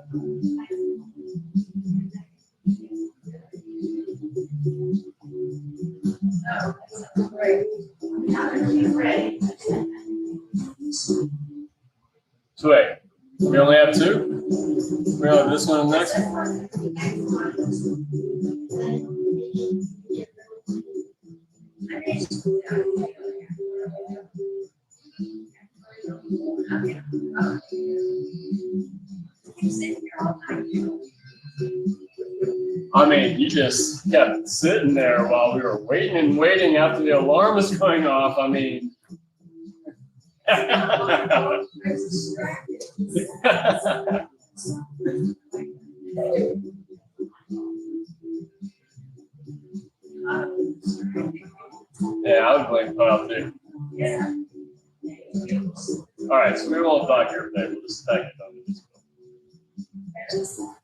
Oh, that's great. Now that she's ready. So wait, we only have two? We only have this one and the next one? I mean, you just kept sitting there while we were waiting and waiting after the alarm was going off. I mean. Yeah, I would blame Kyle too. Yeah. All right, so we won't dock your pay. We'll just stack it on the disco.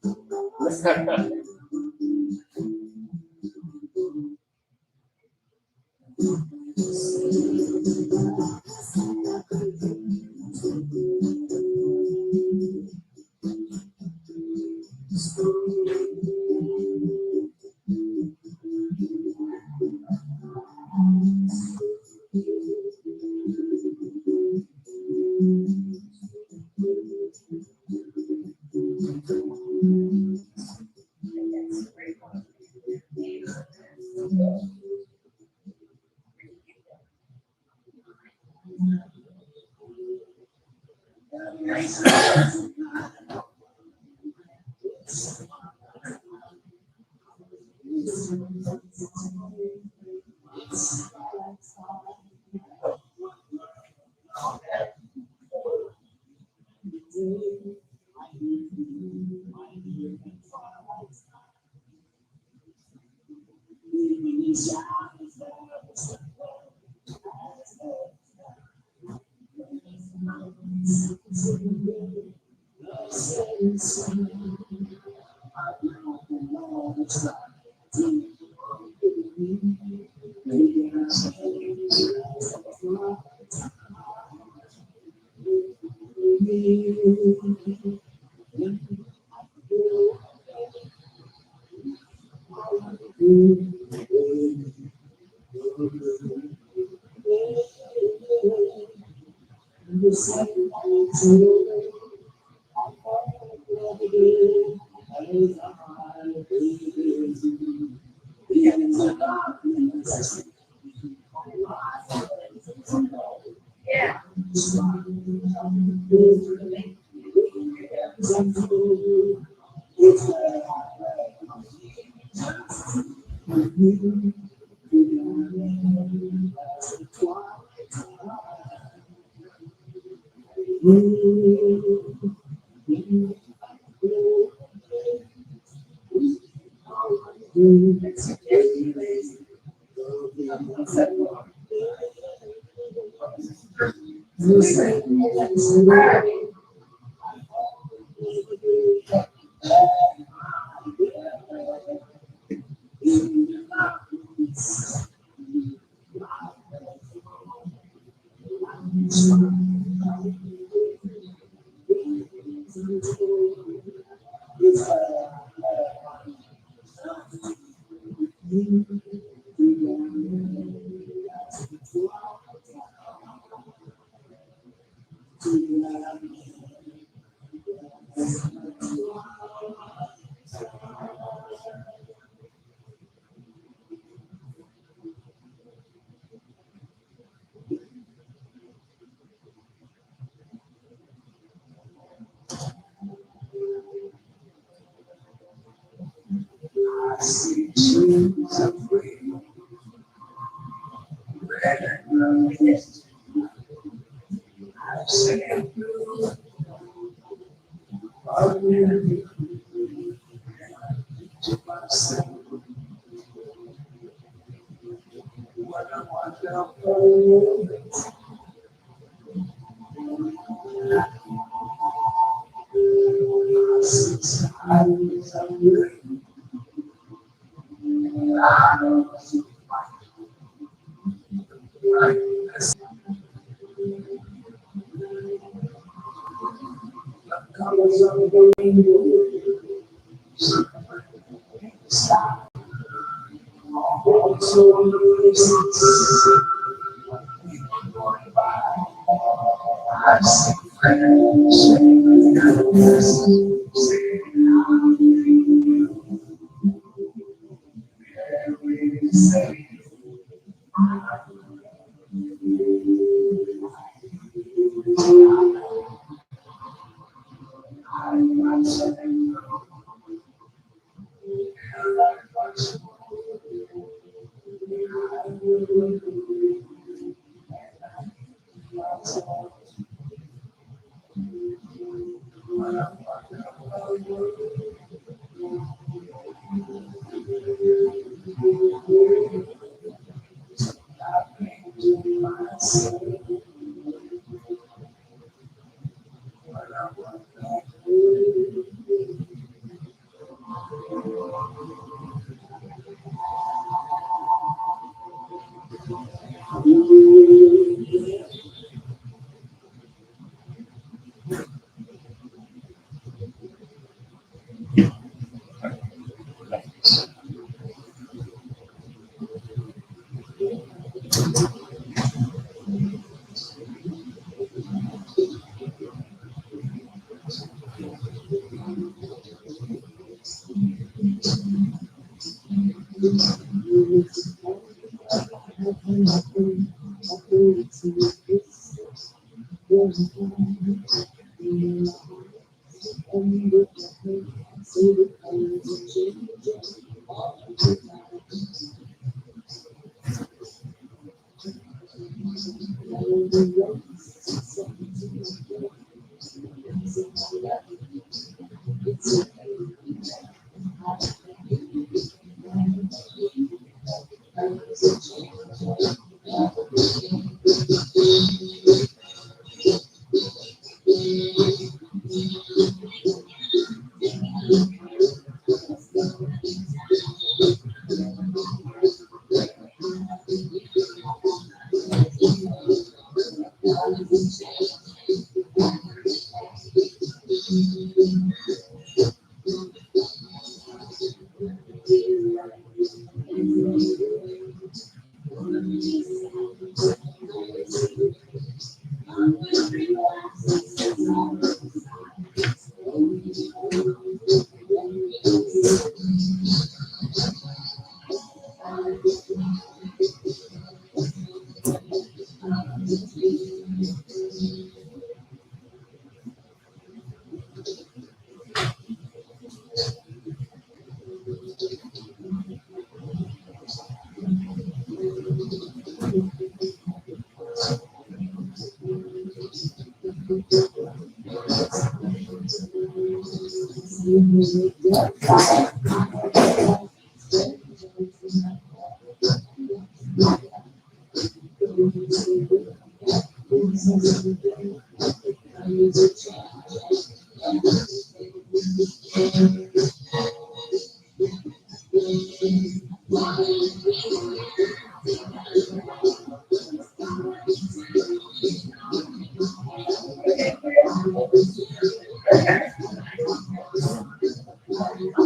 Yeah.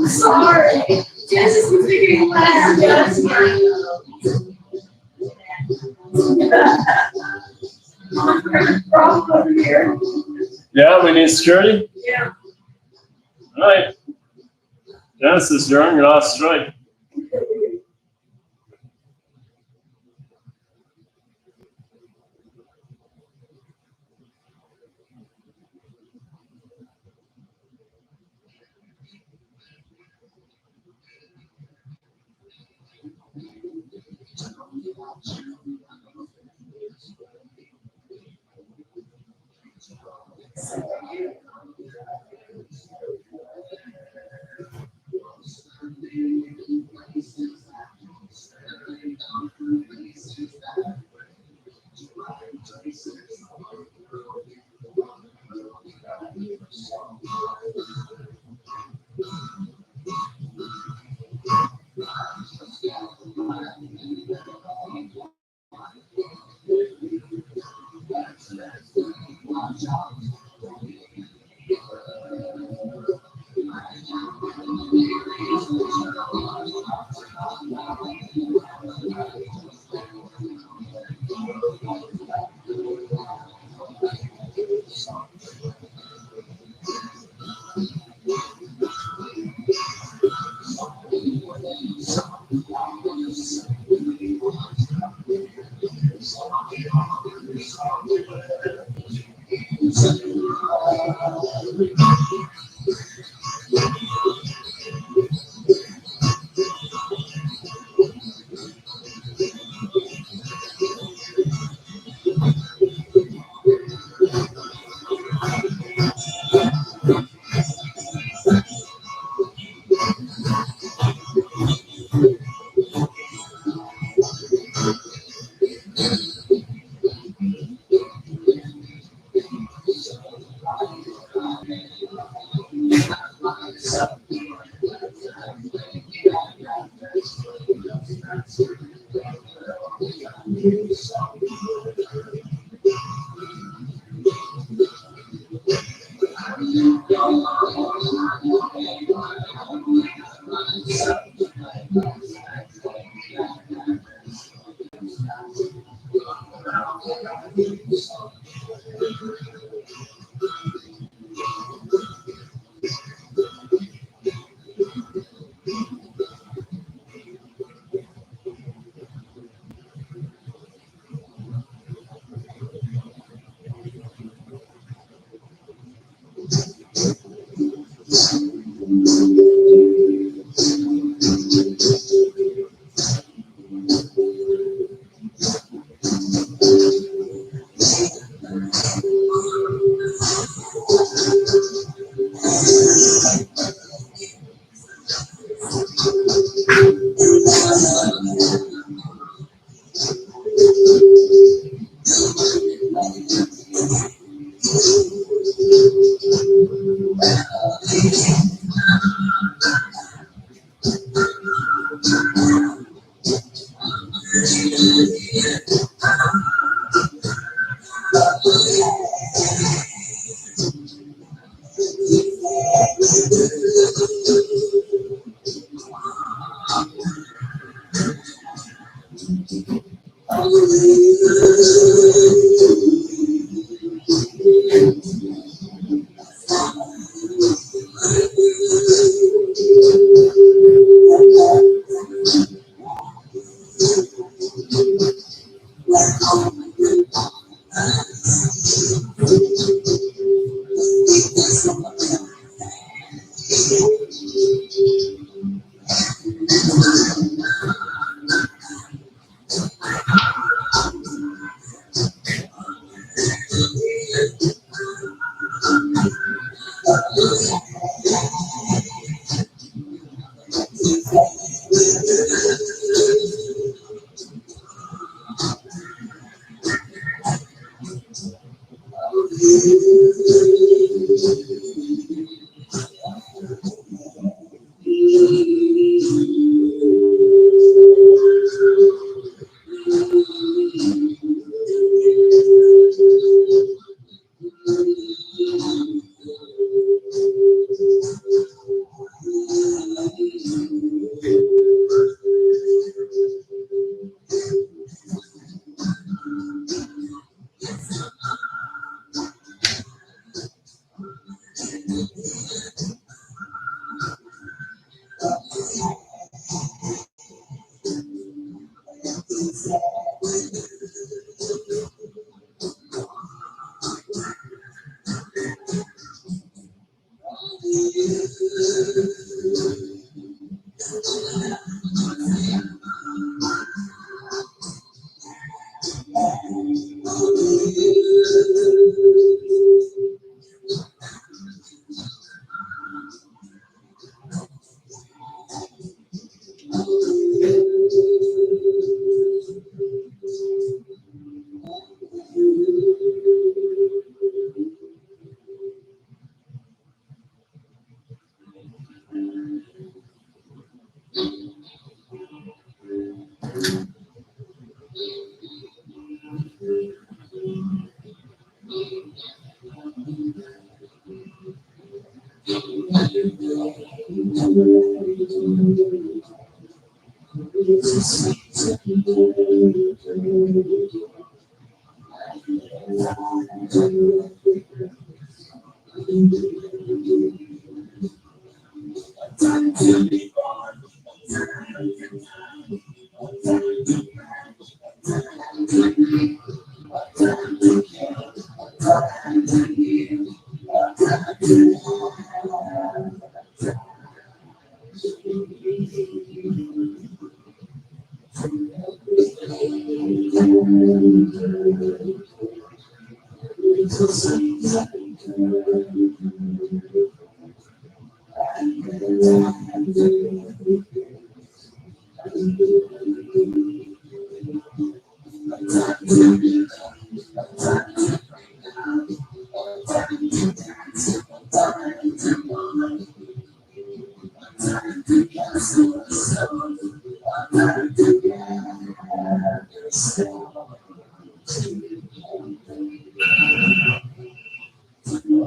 Sorry. Jess is thinking last. Problem here. Yeah, we need security? Yeah. All right. Genesis, you're on your last strike.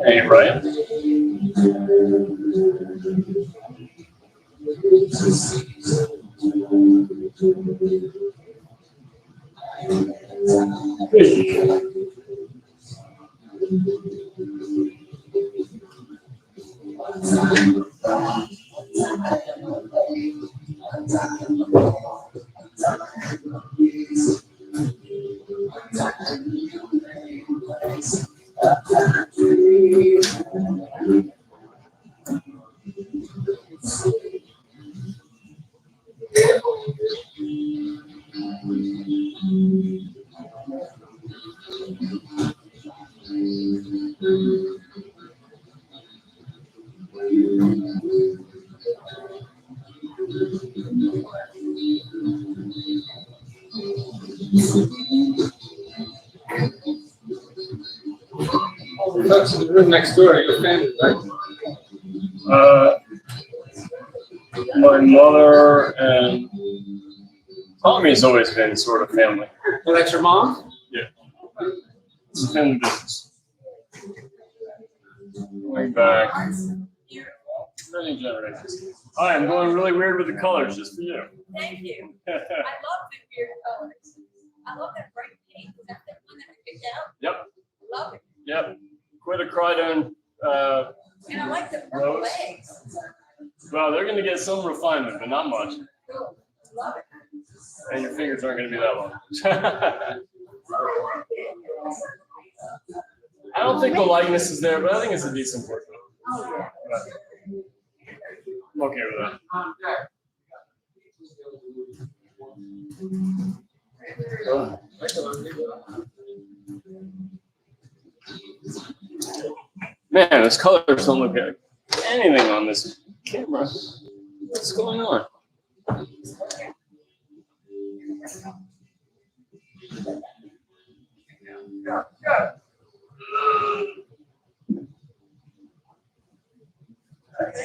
Hey, Ryan. That's the room next door, your family, right? My mother and Tommy's always been sort of family. Oh, that's your mom? Yeah. It's a family business. Going back many generations. Hi, I'm going really weird with the colors just for you. Thank you. I love the weird colors. I love that bright pink. Is that the one that I picked out? Yep. Love it. Yep. Quitocridone. And I like the purple Rose. legs. Well, they're going to get some refinement, but not much. Cool. Love it. And your fingers aren't going to be that long. I don't think the likeness is there, but I think it's a decent portrait. Oh, yeah. I'm okay with that. Man, those colors don't look like anything on this camera. What's going on?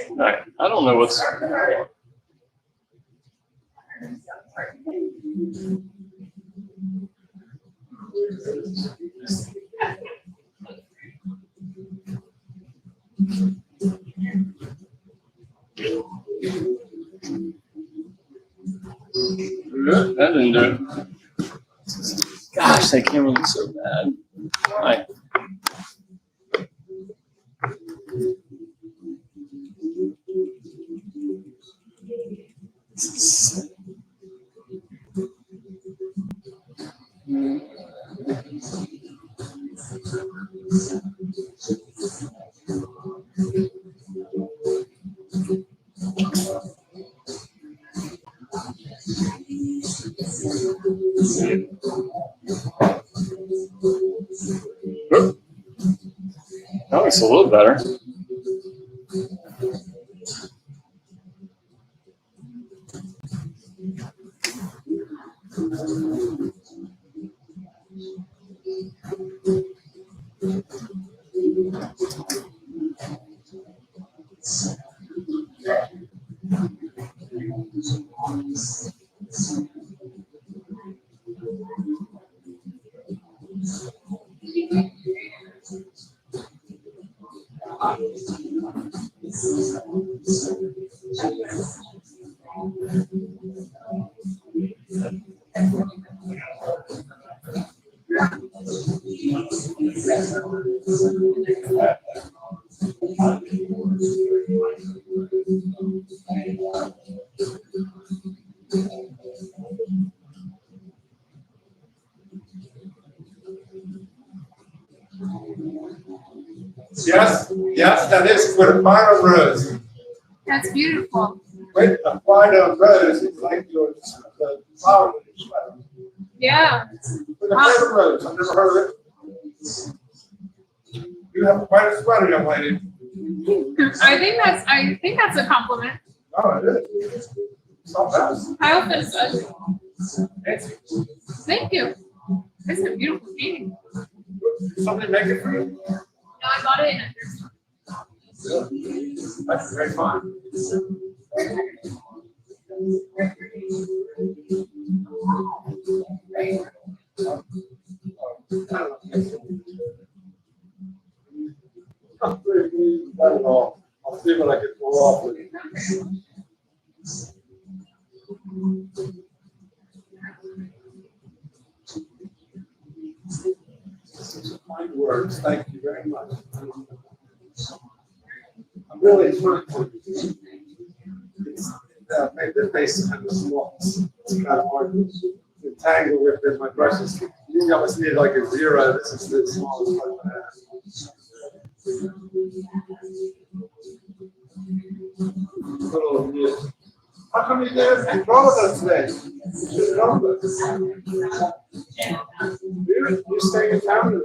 All right, I don't know what's. That didn't do it. Gosh, that camera looks so bad. Why? That looks a little better. Yes, yes, that is with a final rose. That's beautiful. With a final rose, it's like your the flower of your sweater. Yeah. With a final rose, I've never heard of it. You have quite a sweater, young lady. I think that's a compliment. No, it is. It's not bad. I hope it's thank you. It's a beautiful painting. Somebody make it for you? No, I got it in a thrift store. That's very fine. Not at all. I'll see what I can pull off with it. Kind words. Thank you very much. I'm really thankful. It's made the face kind of small. It's kind of hard to tangle with it. My brushes. You almost need like a 0. This is the smallest one I have. Little bit. How come you didn't draw with us today? You should draw with us. You stay in town and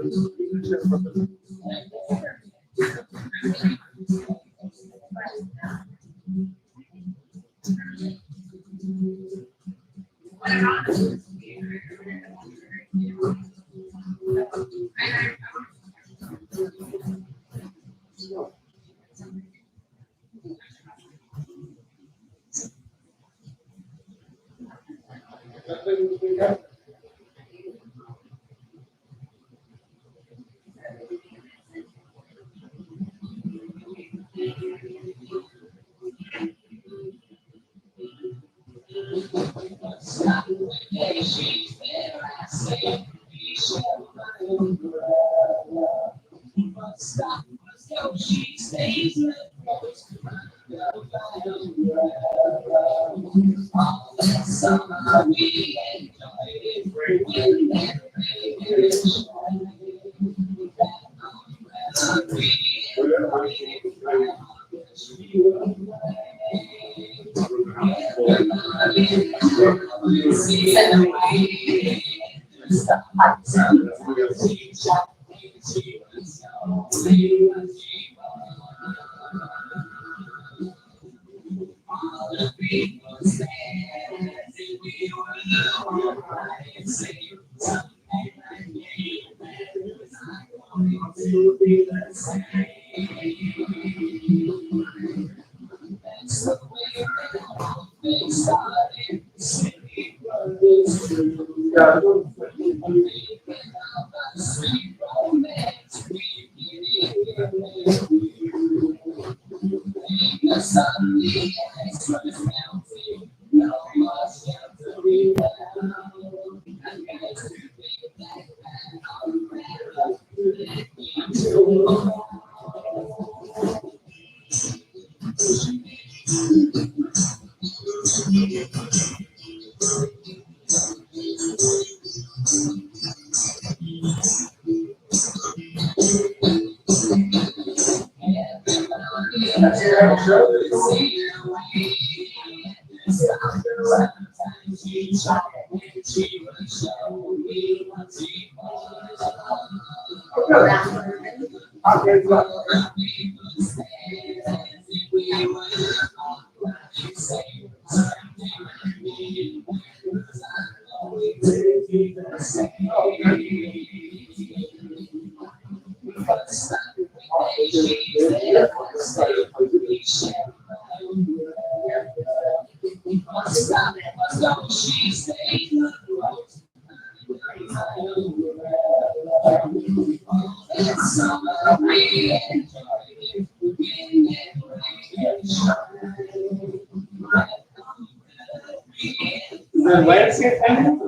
then landscape painting?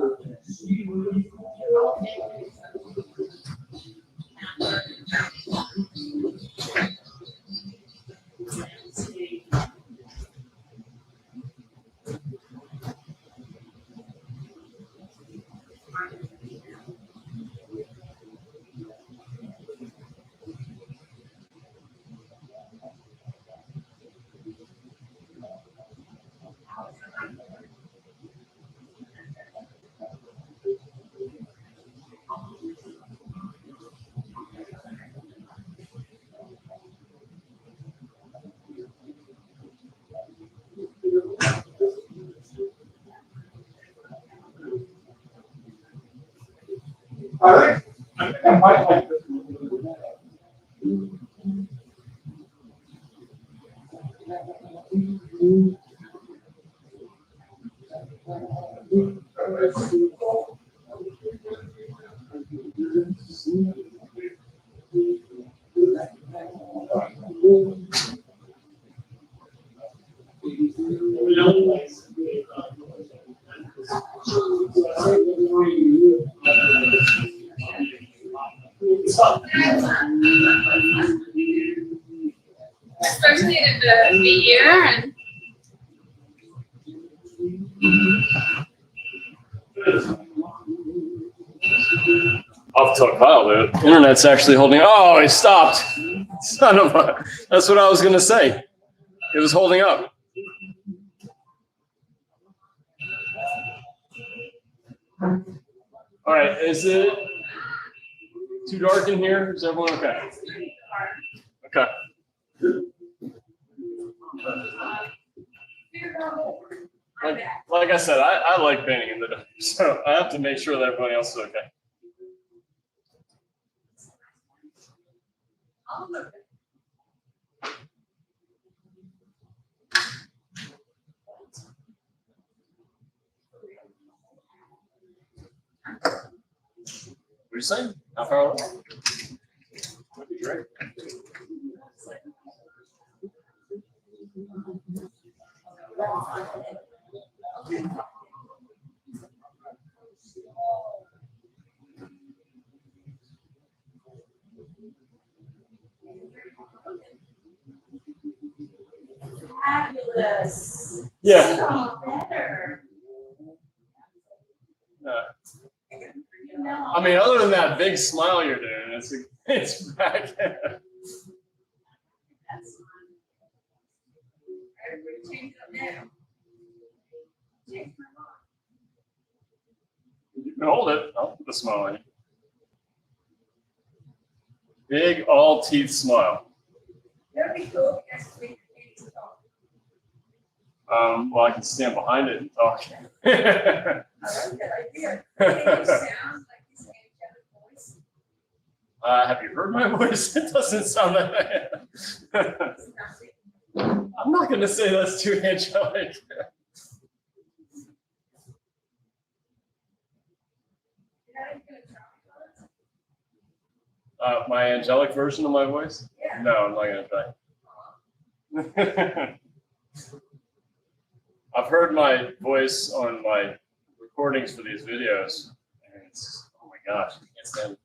I think I might like this one. Especially in the year and I'll tell Kyle the internet's actually holding. Oh, it stopped. Son of a. That's what I was gonna say. It was holding up. All right, is it too dark in here? Is everyone okay? Okay. Like I said, I like painting in the dark, so I have to make sure that everybody else is okay. What are you saying? How far away? That'd be great. Fabulous. Yeah. So better. You know. I mean, other than that big smile you're doing, it's back. That's everybody change it up now. Change my mind. You can hold it. I'll put the smile on you. Big all teeth smile. Very cool. Yes, we can talk. Well, I can stand behind it and talk. I like that idea. Can you sound like this angelic voice? Have you heard my voice? It doesn't sound that bad. It's nothing. I'm not going to say that's too angelic. My angelic version of my voice? Yeah. No, I'm not going to try. I've heard my voice on my recordings for these videos, and it's, oh my gosh, I can't stand it.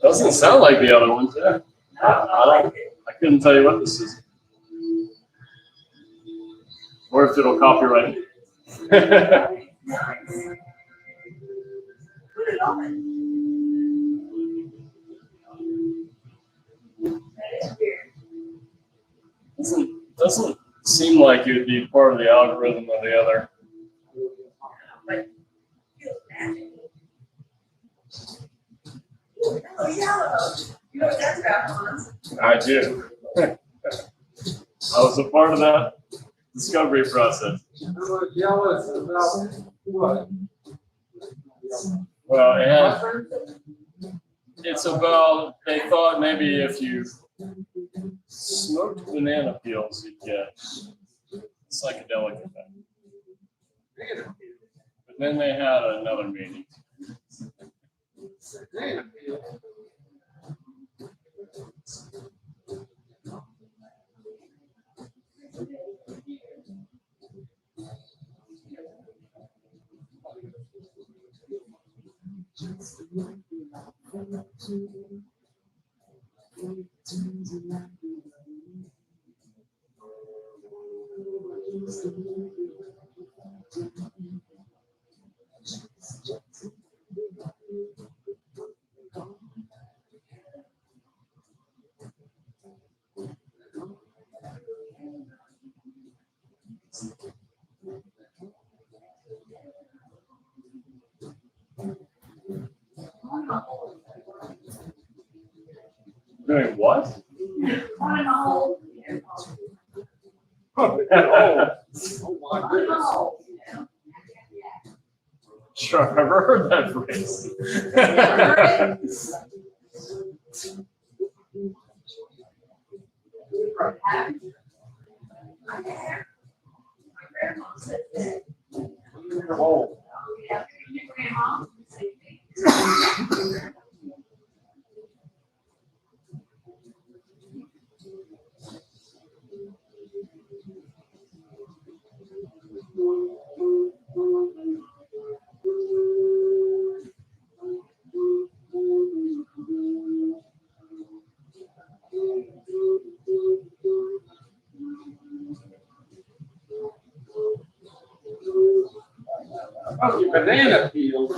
Doesn't sound like the other ones. Yeah. I couldn't tell you what this is. Or if it'll copyright it. Put it on. That is weird. Doesn't seem like it would be part of the algorithm of the other. But feels magical. Oh, yellow. You know what that's about, Hans? I do. I was a part of that discovery process. Yellow is about what? Well, it's about, they thought maybe if you smoked banana peels, you'd get psychedelic effect. But then they had another meeting. Doing what? On and all. Oh my goodness. Sure, I've never heard that phrase. My grandma said that. Oh. Yeah, your grandma said Oh, your banana peel.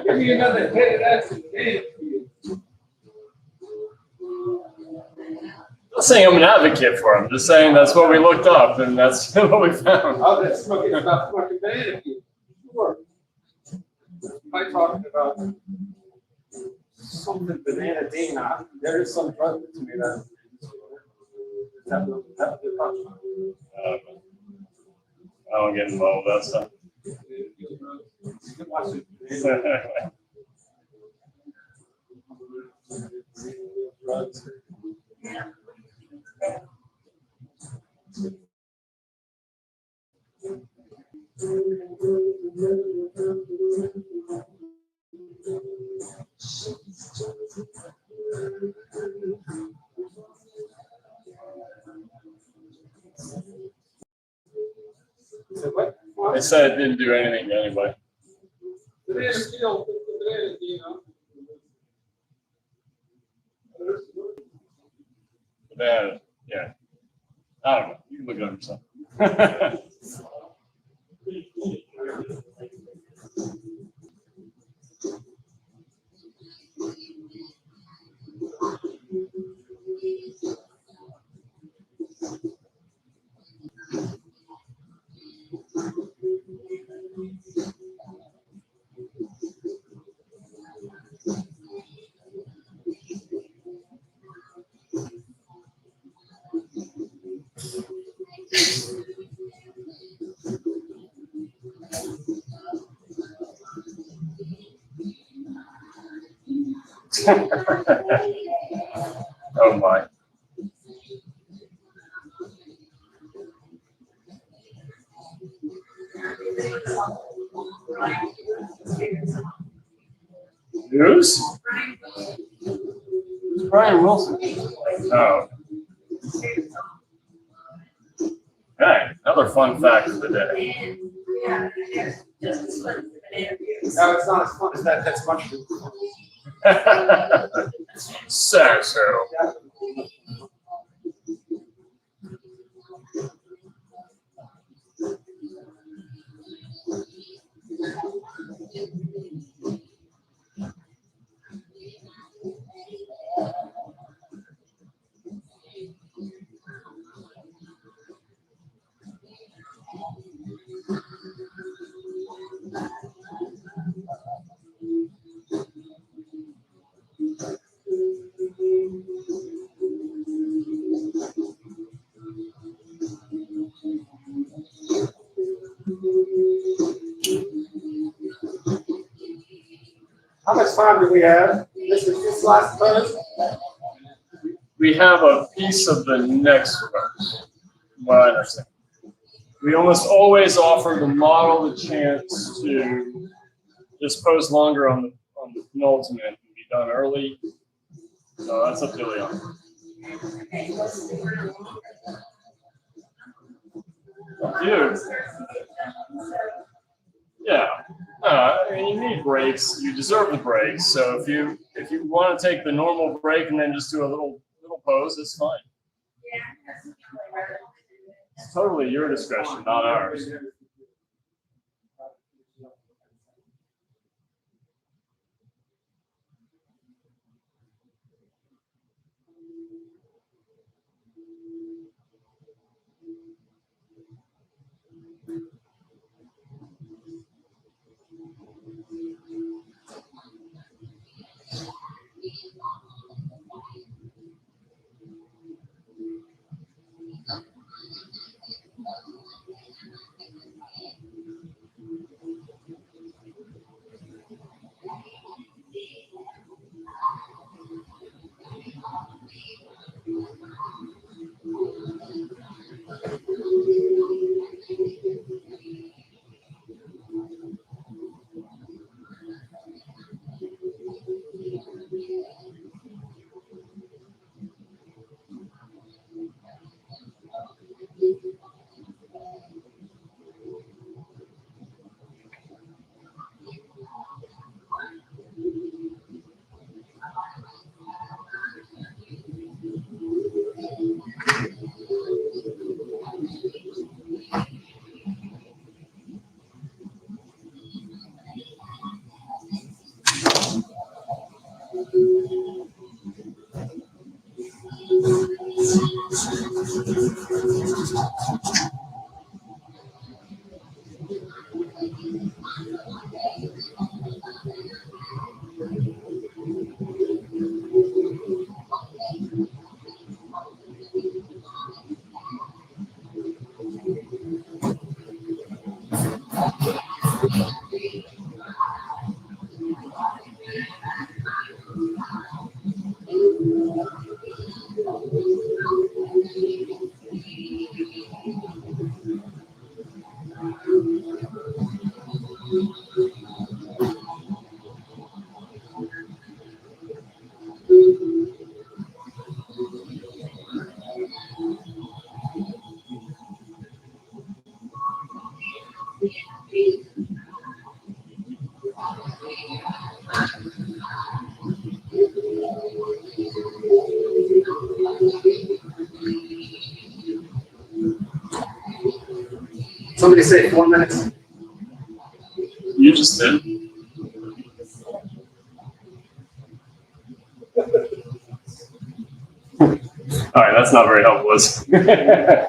Give me another hit of that banana peel. I'm not saying I'm an advocate for them, just saying that's what we looked up and that's what we found. Oh, that's smoking about smoking banana peel. Sure. I'm talking about something banana dana. There is some drug to me that. That was the I don't get involved with that stuff. They said it didn't do anything to anybody. banana peel, banana dana. Yeah. I don't know. You can look it up yourself. Oh my. News? Who's Brian Wilson? Oh. Okay, another fun fact of the day. yeah, just as fun as the banana No, it's not as fun as that. That's much. So. How much time do we have? This is this last verse. We have a piece of the next verse. What I understand. We almost always offer the model the chance to just pose longer on the penultimate and be done early. So that's up to Leon. Dude. Yeah. I mean, you need breaks. You deserve the breaks. So if you want to take the normal break and then just do a little pose, it's fine. It's totally your discretion, not ours. Somebody say 4 minutes. You just did. All right, that's not very helpful. Is it?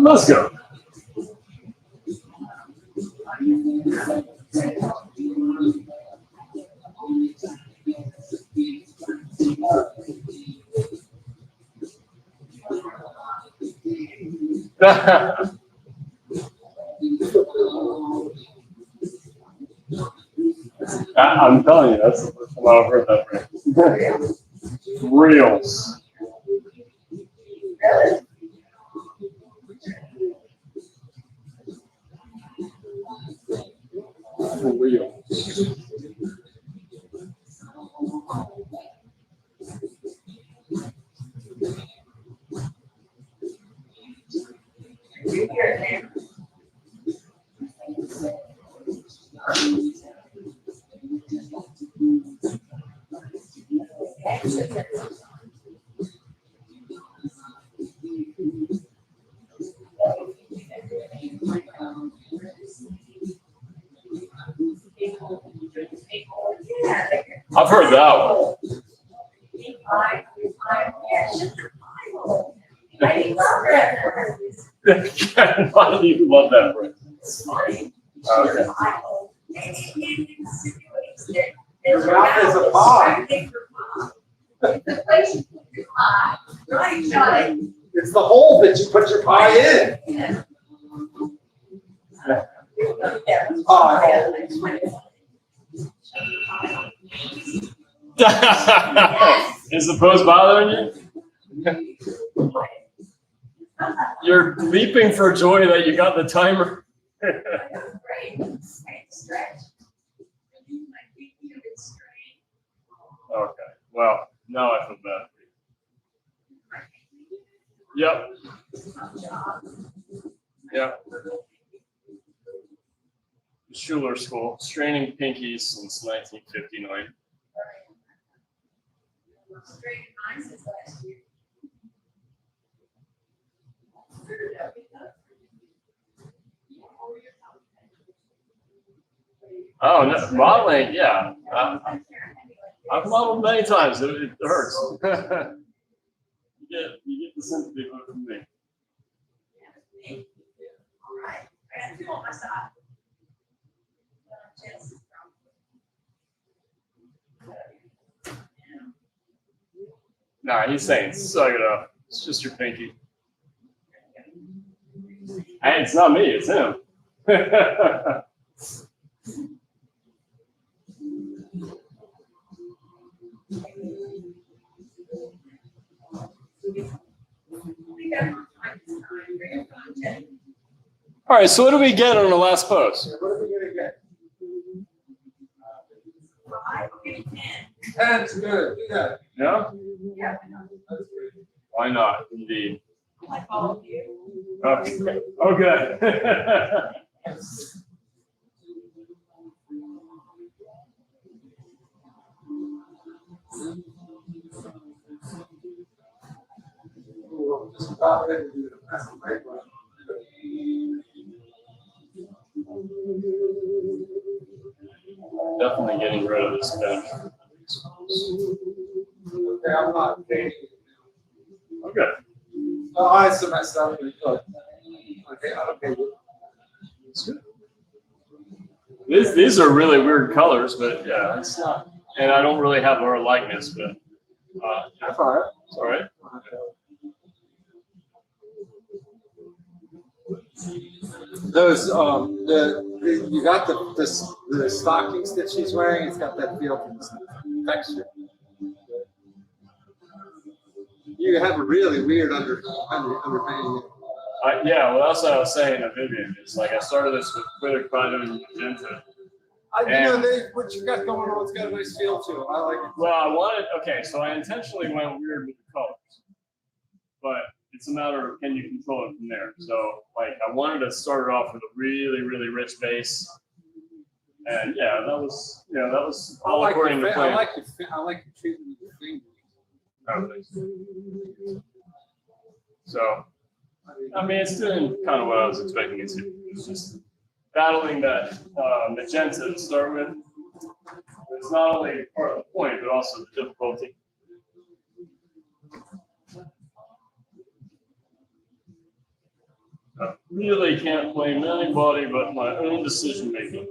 Let's go. I'm telling you, that's the first time I've heard that phrase. Reels. Real. I've heard that one. Why do you love that phrase? Okay. Your mouth is a pie. The place you put your pie, right, Johnny? It's the hole that you put your pie in. Yeah. Is the pose bothering you? You're leaping for joy that you got the timer. Great. Stretch. My feet a bit straight. Okay. Well, now I feel bad. Yep. Yep. Schuler School, straining pinkies since 1959. Straight mine since last year. Oh, no, modeling, yeah. I've modeled many times. It hurts. you get the sympathy from me. All right. I got two on my side. Nah, he's saying suck it up. It's just your pinky. Hey, it's not me, it's him. All right, so what do we get on the last post? What are we gonna get? 10. 10's good. Do that. Yeah? Yeah. That's good. Why not? Indeed. Like all of you. Okay. Okay. Ooh, just about ready to do the pass break one. Definitely getting rid of this bench. Okay, I'm not painting. Okay. Oh, I said myself. Okay, okay. These are really weird colors, but yeah, it's not. And I don't really have our likeness, but That's all right. it's all right. Those you got the stockings that she's wearing. It's got that feel from the texture. You have a really weird underpainting. Yeah, well, that's what I was saying to Vivian. It's like I started this with Quitter Crino and Magenta. What you got going on, it's got a nice feel to it. I like it. Well, I wanted, okay, so I intentionally went weird with the colors, but it's a matter of can you control it from there. So, like, I wanted to start it off with a really, really rich base. And yeah, that was all according to plan. I like the treatment of the finger. So, I mean, it's doing kind of what I was expecting it to. It's just battling that magenta to start with. It's not only part of the point, but also the difficulty. I really can't blame anybody but my own decision making.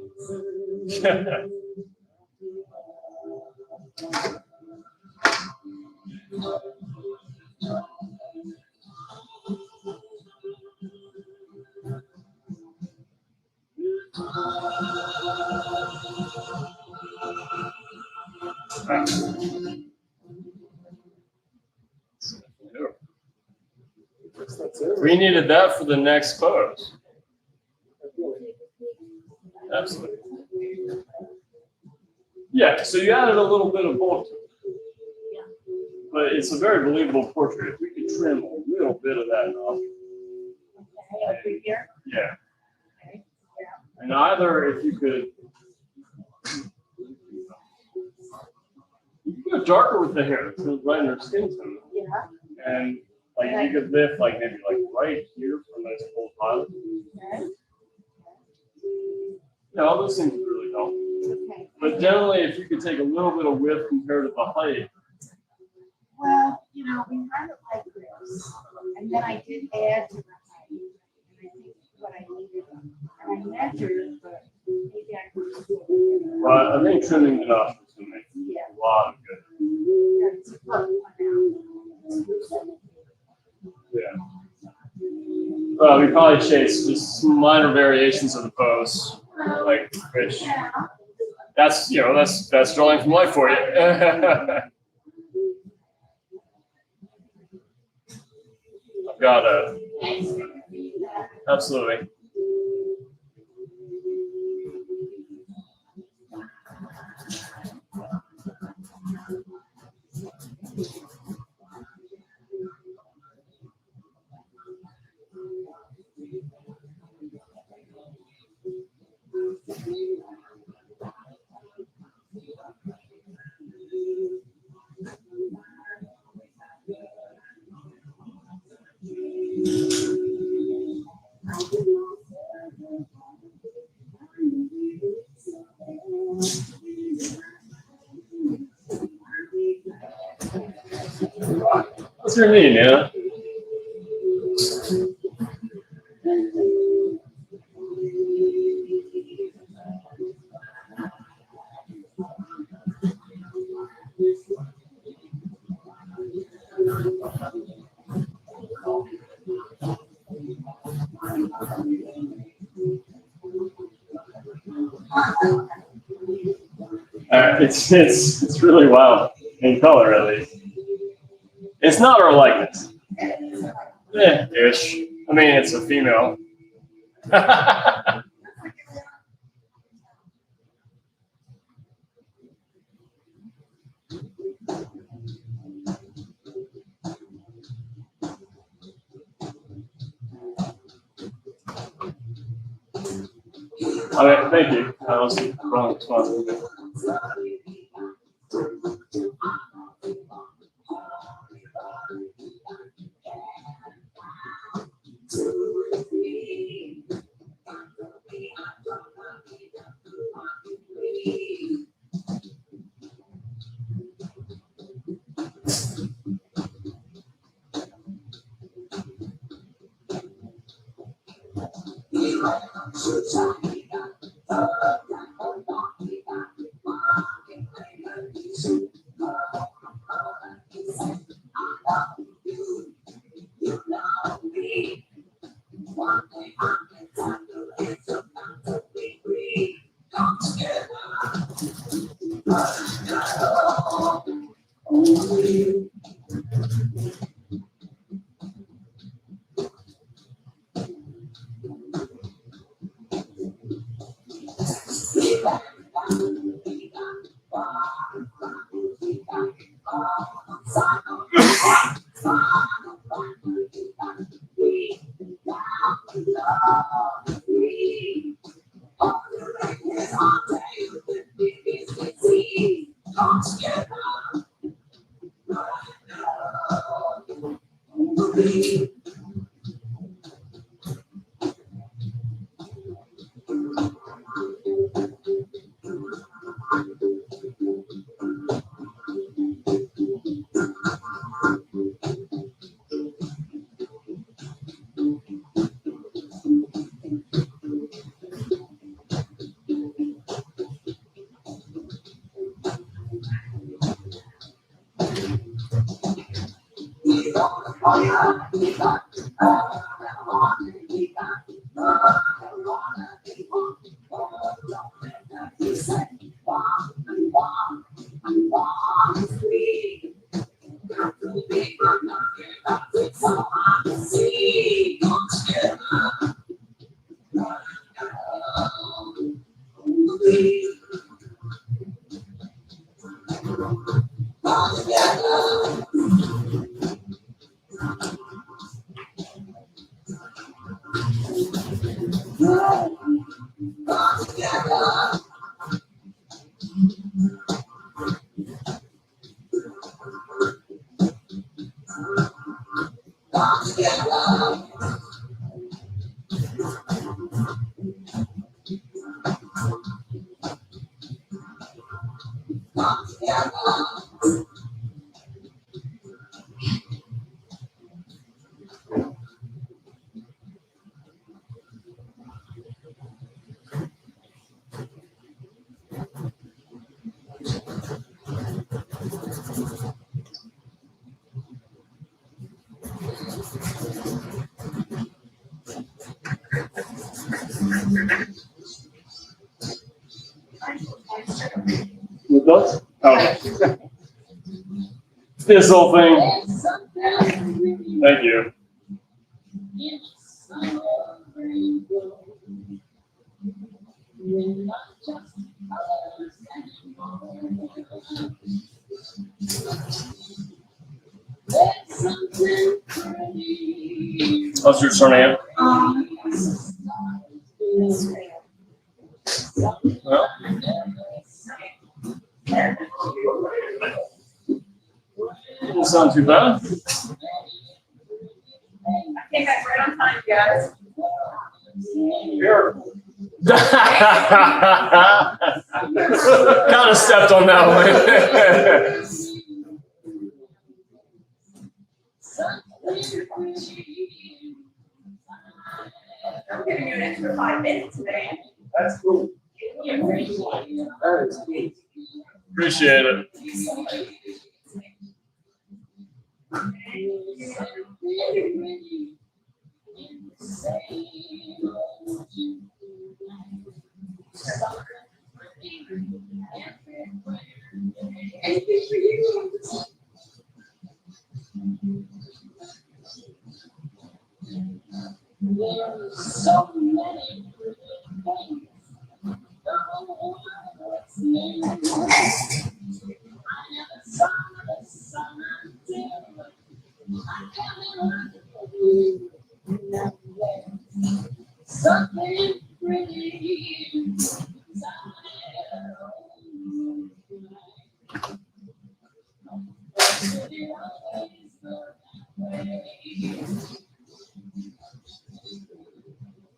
We needed that for the next pose. Absolutely. Yeah, so you added a little bit of bulk to it. But it's a very believable portrait. If we could trim a little bit of that off. Okay, over here. Yeah. Okay. And either if you could go darker with the hair, to lighten her skin tone. Yeah. And like if you could lift like maybe like right here for a nice full pilot. Okay. Yeah, all those things would really help. Okay. But generally if you could take a little bit of width compared to the height. Well, we had it like this, and then I did add to the height, and I think what I needed, and I measured, but maybe I could do it. But I think trimming the nostrils can make a lot of good. It's a tough one out. Yeah. Well, we probably chase just some minor variations of the pose, like which that's that's drawing from life for you. I've got a Absolutely. What's your name, Nana? It's really wild in color, at least. It's not our likeness. Yeah, ish. I mean, it's a female. Okay, thank you. I was wrong response. With those? Oh. This whole thing. Thank you. What's your surname? Well, doesn't sound too bad. I came back right on time, guys. Here. Kind of stepped on that one. I'm giving you an extra 5 minutes today. That's cool. Yeah. That is neat. Appreciate it. Anything for you. So many things. Something pretty.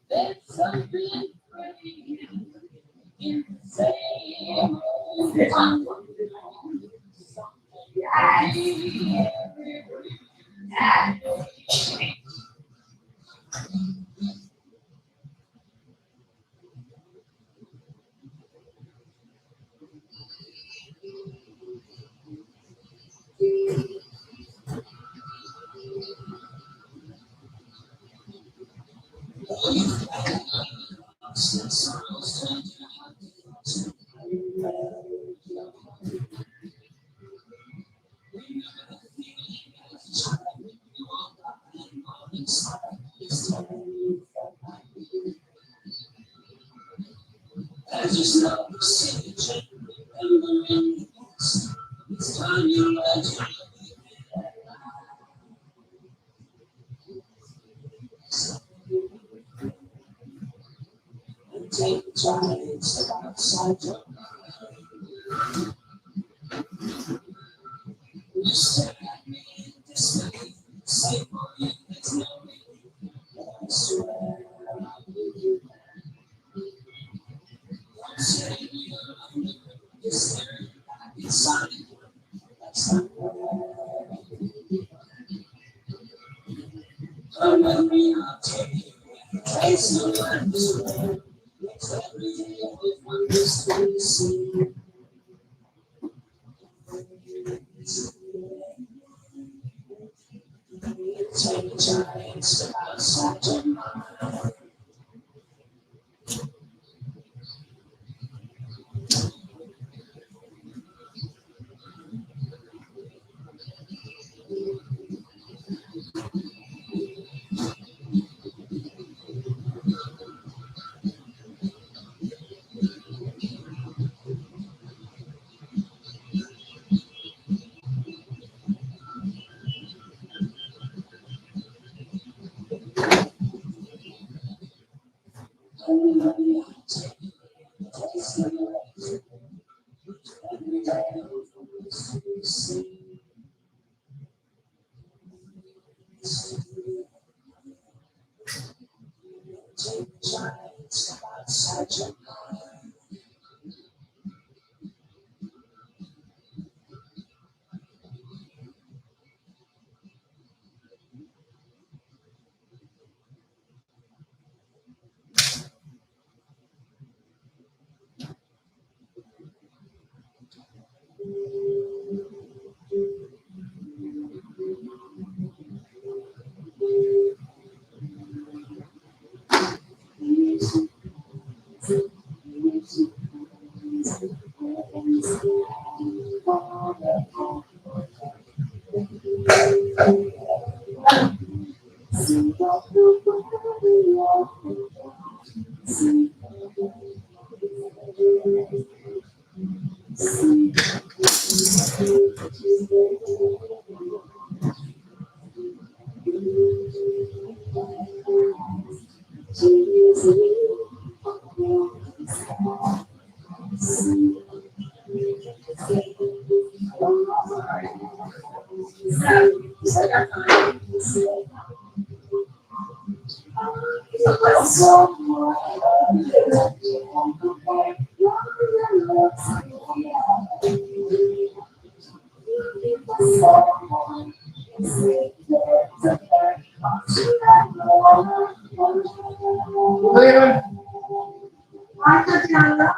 There's something pretty in the same old town.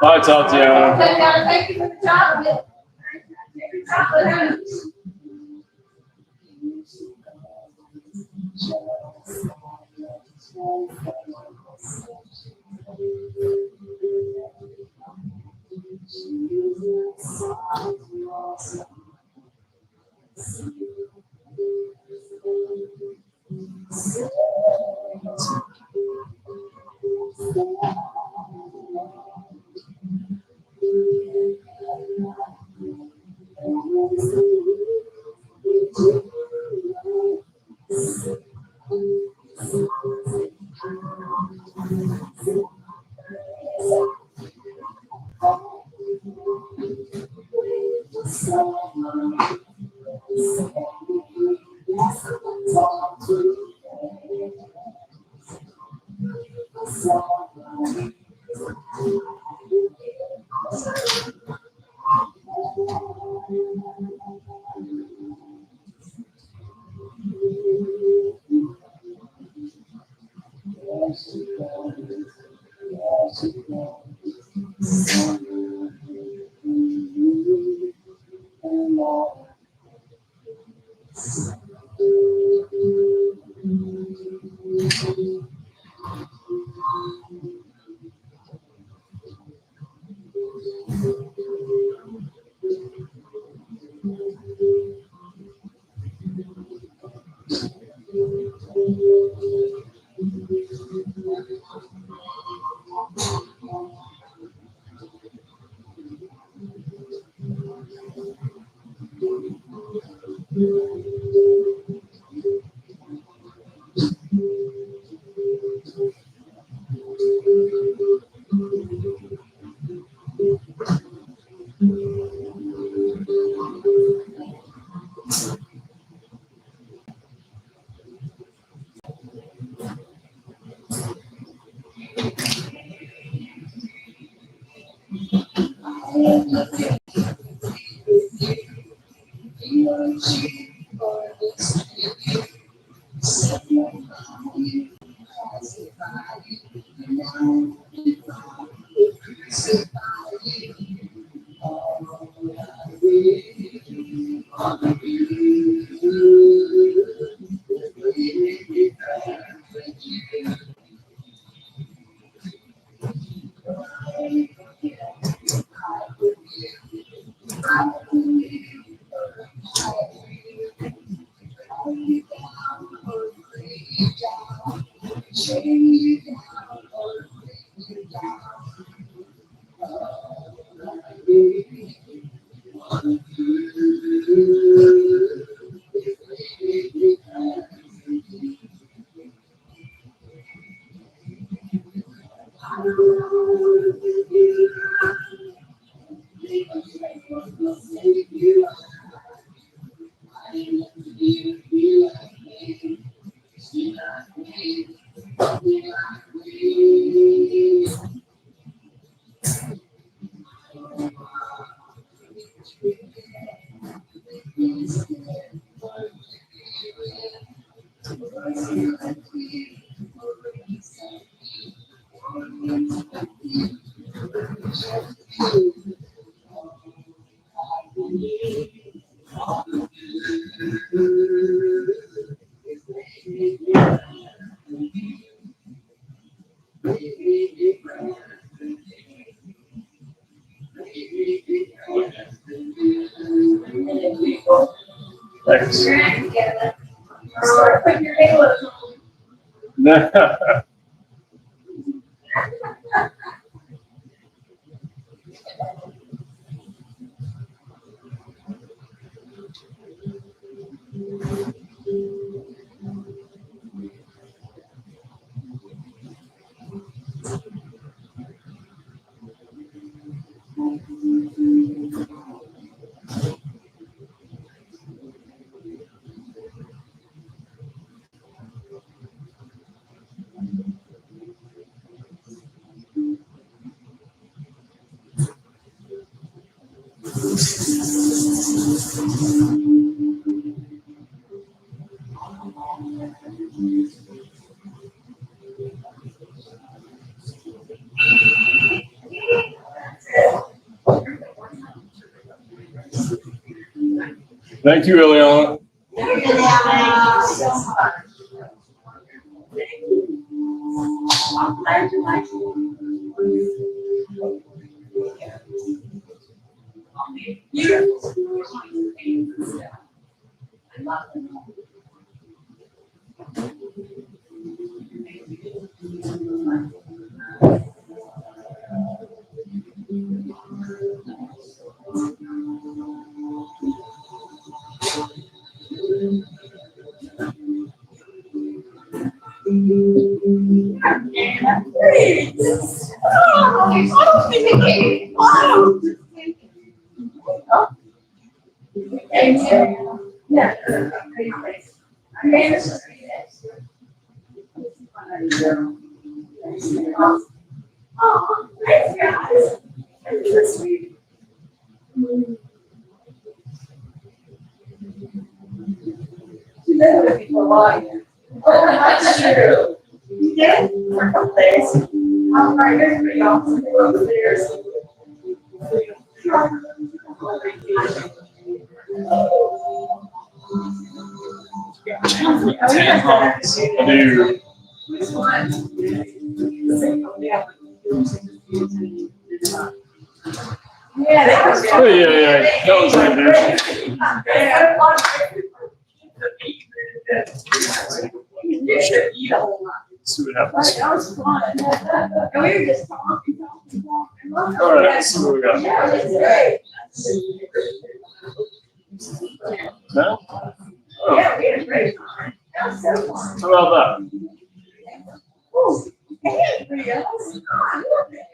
Bye, Tatiana. Thank you for the chocolate. Chocolate. Thanks. Your act together. Start putting your halos on. Thank you, Eliana. Thank you so much. I'm glad you like Oh, thanks, guys. That's sweet. Never before lying. Oh, that's true. You did? For a couple days. I'm right here for y'all. Upstairs. Tampons. I do. Which one? Yeah, that was Oh, yeah. That was my You should eat a whole lot. See what happens. That was fun. And we were just talking. All right, see what we got. Yeah, it was great. No? Oh, Yeah, we had a great time. That was so fun. how about that? Ooh, hey, pretty good. I love it.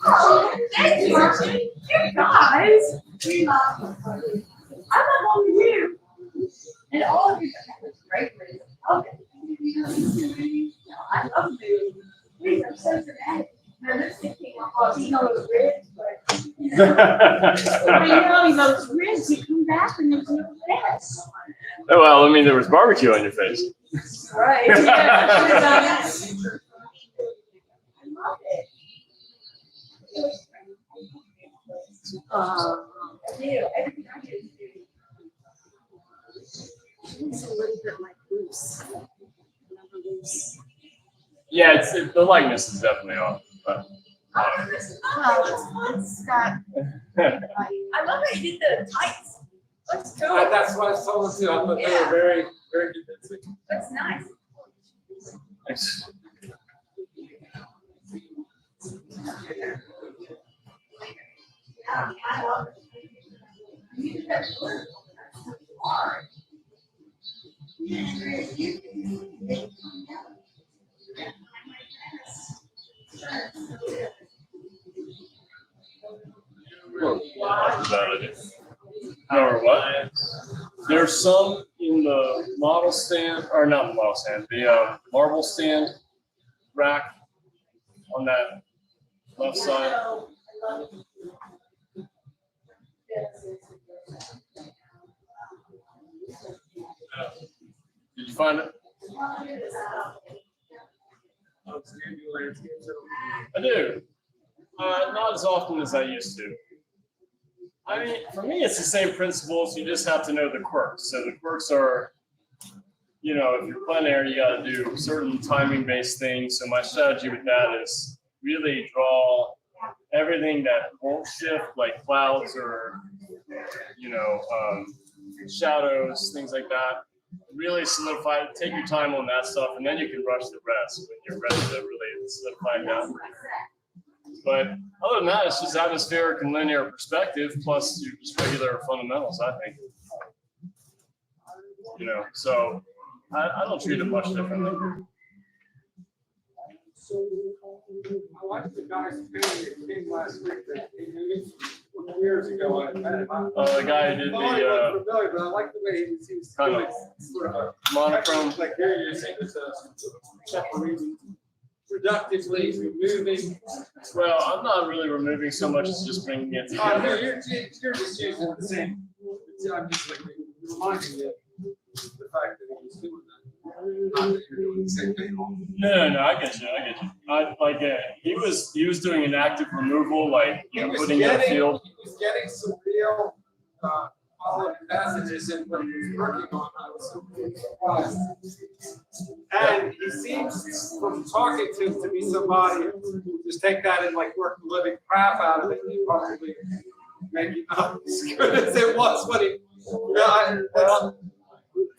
Oh, thank you, Marcy. You guys, I love all of you. And all of you, that was great. Okay. I love you. Please, I'm so dramatic. My lipstick came off, you know, those ribs, but. I know, those ribs, you come back and there's no flesh. Oh, well, I mean, there was barbecue on your face. Right. I love it. I do. Everything I do. It's a little bit like loose. Yeah, the likeness is definitely off. But, Well, it's got. I love how you did the tights. Looks cool. That's what I was told them too. I thought they were very, very convincing. That's nice. thanks. I love Or what? There's some in the model stand, or not the model stand, the marble stand rack on that left side. Did you find it? I do. Not as often as I used to. I mean, for me, it's the same principles. You just have to know the quirks. So the quirks are, you know, if you're plein air, you got to do certain timing-based things. So my strategy with that is really draw everything that won't shift, like clouds or, you know, shadows, things like that. Really solidify it. Take your time on that stuff, and then you can rush the rest when you're ready to really solidify it down. But other than that, it's just atmospheric and linear perspective plus your just regular fundamentals, I think. You know, so I don't treat it much differently. I watched the guy's painting that came last week that he knew 20 years ago. I met him. The guy who did familiar, but I like the way he was kind doing of sort of a monochrome. like here you're saying there's a separating, productively removing. Well, I'm not really removing so much as just bringing it No, together. you're just using the same. I'm just like reminding you of the fact that he was doing that. Not that you're doing the same thing. No, I get you. He was doing an active removal, like putting in a field. He was getting some real quality passages in what he was working on. I was surprised. And he seems, from talking to be somebody who just take that and like work the living crap out of it, and probably maybe not as good as it was when he. Well,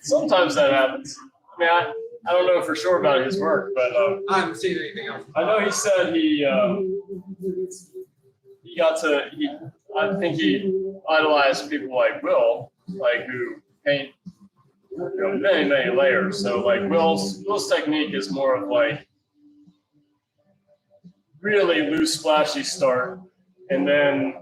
sometimes that happens. I mean, I don't know for sure about his work, but I haven't seen anything else. I know he said he I think he idolized people like Will, like who paint many layers. So like Will's technique is more of like really loose, splashy start, and then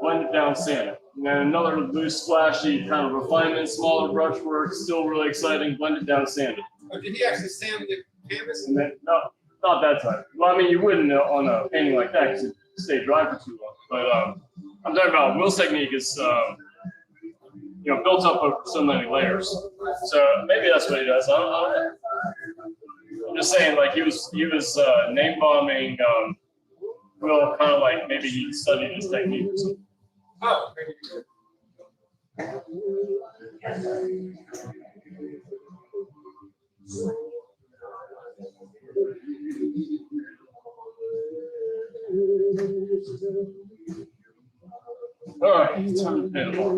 blend it down, sand it. And then another loose, splashy kind of refinement, smaller brushwork, still really exciting, blend it down, sand it. Oh, did he actually sand the canvas? And then, no, not that time. Well, I mean, you wouldn't on a painting like that because it stayed dry for too long. But I'm talking about Will's technique is, built up over so many layers. So maybe that's what he does. I don't know. I'm just saying, like he was name bombing Will, kind of like maybe he studied his technique or something. Oh, maybe he did. All right, it's time to paint them all.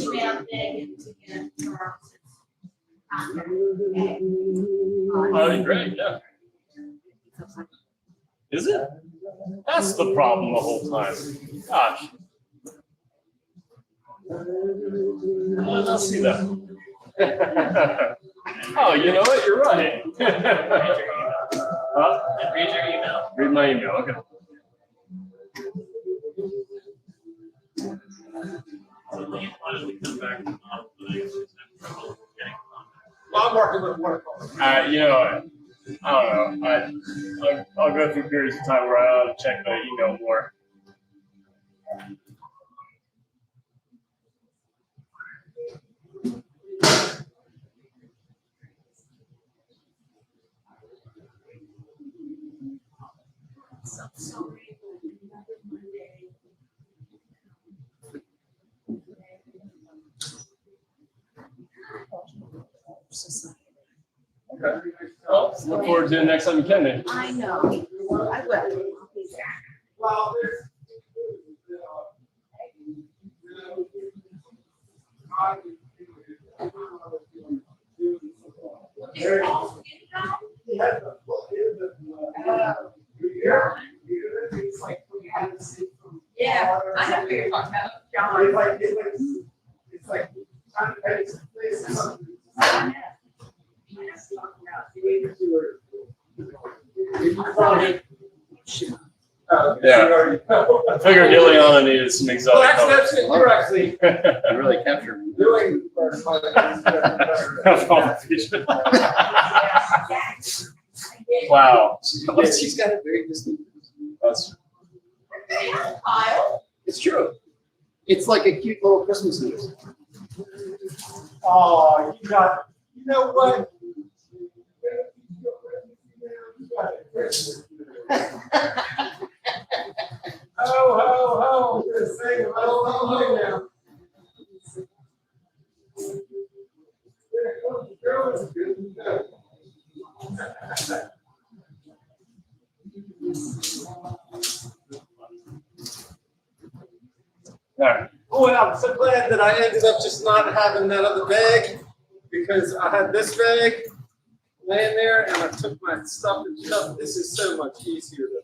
Email Megan to get Charles's contact. Oh, great, yeah. Is it? That's the problem the whole time. Gosh. I'll see that. Oh, you know what? You're right. Huh? Read your email. Read my email. Okay. Why don't we come back to the model for the next trouble getting contact? Well, I'm working with watercolor. I don't know. I'll go through periods of time where I ought to check my email more. So sorry, but another Monday. Okay. Well, look forward to it next time you can then. I know. Well, I will. I'll be back. Well, there's. Yeah, I know who you're talking about. John. It's like trying to edit some places. Yeah. I figured Ileana needed some Well, exotic that's it. You're actually colors. Really captured. doing. Wow. She's got a very distinct. That's Kyle. It's true. It's like a cute little Christmas news. Oh, you know what? Ho, ho, ho. You're saying ho, ho, ho now. all right. Oh, I'm so glad that I ended up just not having that other bag because I had this bag laying there and I took my stuff and stuff. This is so much easier to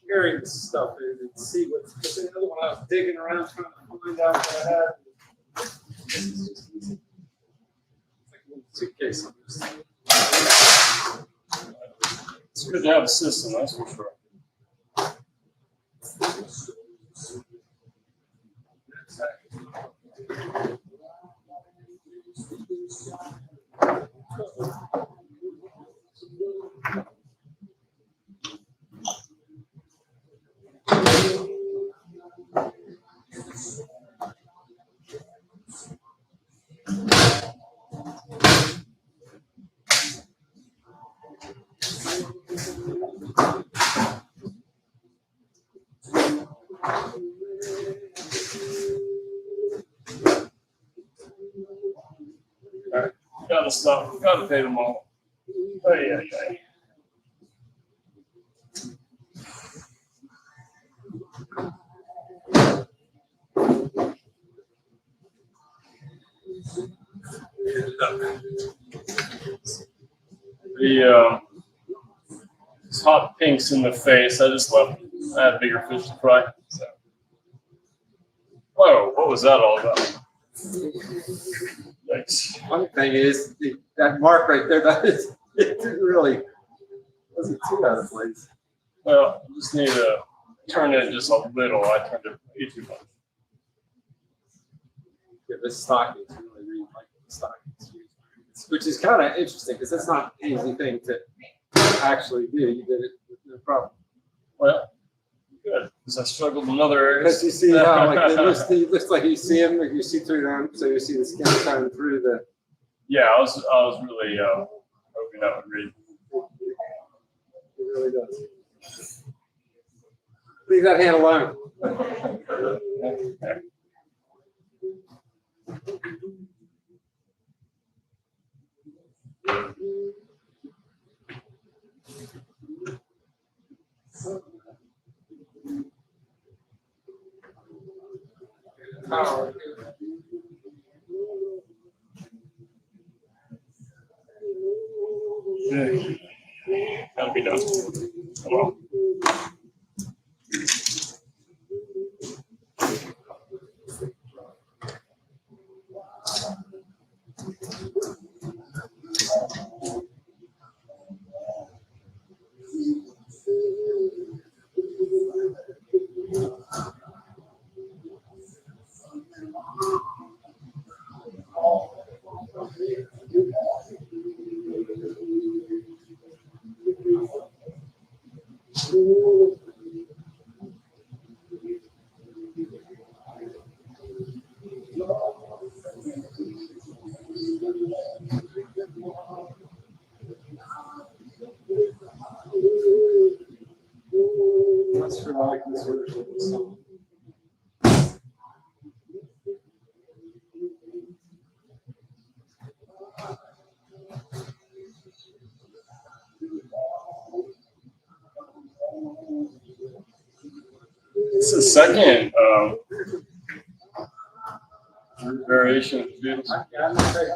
carry this stuff in and see what's, because the other one I was digging around trying to find out what I had. It's like a little suitcase. It's good to have a system, that's for sure. Alright, gotta stop, gotta pay them all. Oh, yeah, yeah. The hot pinks in the face, I just left. I had bigger fish to fry. So. Whoa, what was that all about? Thanks. Funny thing is, that mark right there, it really wasn't too out of place. Well, I just need to turn it just a little. I turned it way too much. Yeah, the stockings really read like the stockings, which is kind of interesting because that's not an easy thing to actually do. You did it with no problem. Well, good, because I struggled in other areas. Because you see how like it looks like you see them, like you see through them, so you see the skin shining through the. Yeah, I was really hoping that would read. It really does. Leave that hand alone. Okay. Power. That'll be done. Come on. That's for like this version of the song. It's the second variation of the Beatles. Yeah, I'm okay.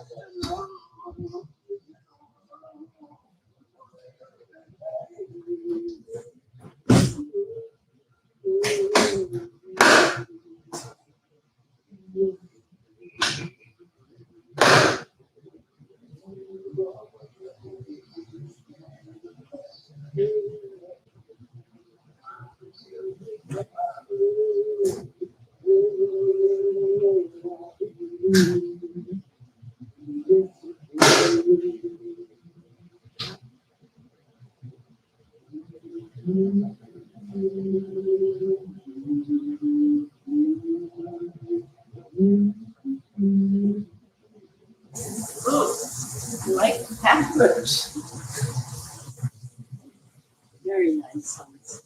Like package. Very nice songs.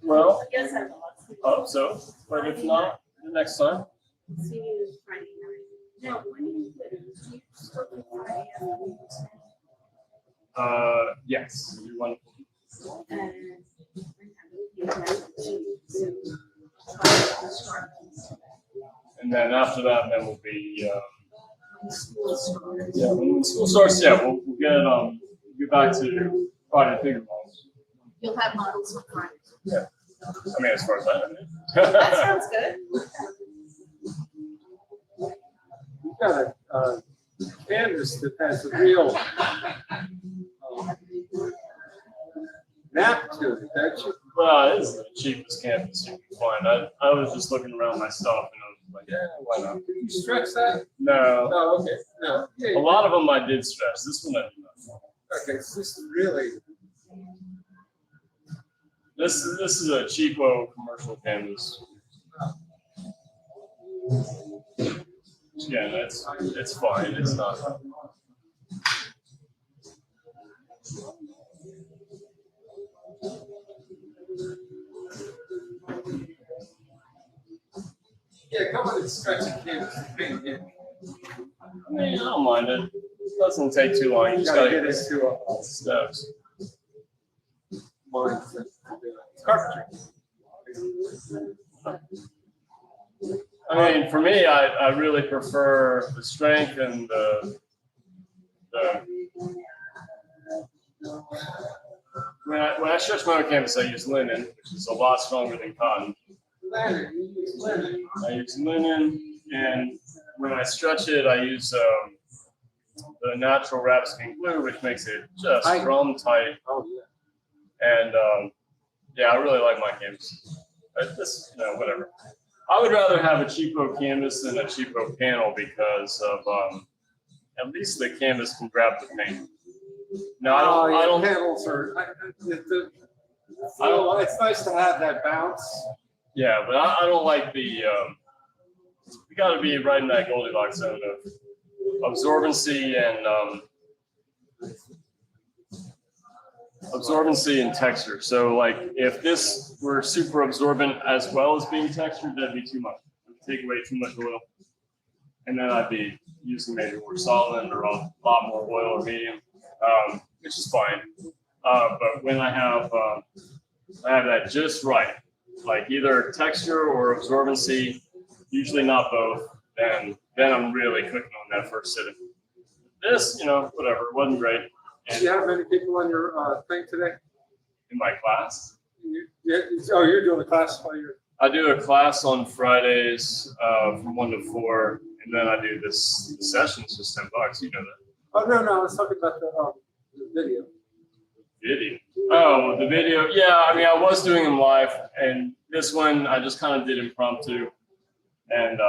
Well, I guess I'm lost. hope so. But if not, the next time. See you Friday night. Now, when you do you still do Friday after Yes. You want and then after that, then we'll be yeah. When school starts, yeah, we'll get back to Friday Figure Models. You'll have models on Friday. Yeah. I mean, as far as I know. That sounds good. You've got a canvas that has a real nap to it, don't you? Well, it is the cheapest canvas you can find. I was just looking around my stuff and I was like, yeah, why not? Did you stretch that? No. No, okay. No. Yeah, A lot of them I did stretch. This one I did not. okay, so this is really This is a cheapo commercial canvas. Yeah, it's fine. It's not. Yeah, come on and stretch the canvas and paint it. I mean, I don't mind it. It doesn't take too long. You just gotta get into a steps. mindset. Carpentry. I mean, for me, I really prefer the strength and the when I stretch my own canvas, I use linen, which is a lot stronger than cotton. Linen, you use linen. I use linen, and when I stretch it, I use the natural rabbitskin glue, which makes it just Tight. drum tight. Oh, yeah. And yeah, I really like my canvas. This, whatever. I would rather have a cheapo canvas than a cheapo panel because of at least the canvas can grab the paint. No, I don't. Panels are, don't- it's nice to have that bounce. Yeah, but I don't like the. We got to be right in that Goldilocks zone of absorbency and texture. So, like, if this were super absorbent as well as being textured, that'd be too much. It'd take away too much oil, and then I'd be using maybe more solvent or a lot more oil or medium, which is fine. But when I have that just right, like either texture or absorbency, usually not both, then I'm really cooking on that first sitting. This, whatever, it wasn't great. Do you have many people on your thing today? In my class, You're doing a class while you're. I do a class on Fridays from 1 to 4, and then I do this session. It's just $10. You know that. Oh, no, I was talking about the video. Video. Oh, the video. Yeah, I mean, I was doing them live, and this one I just kind of did impromptu, and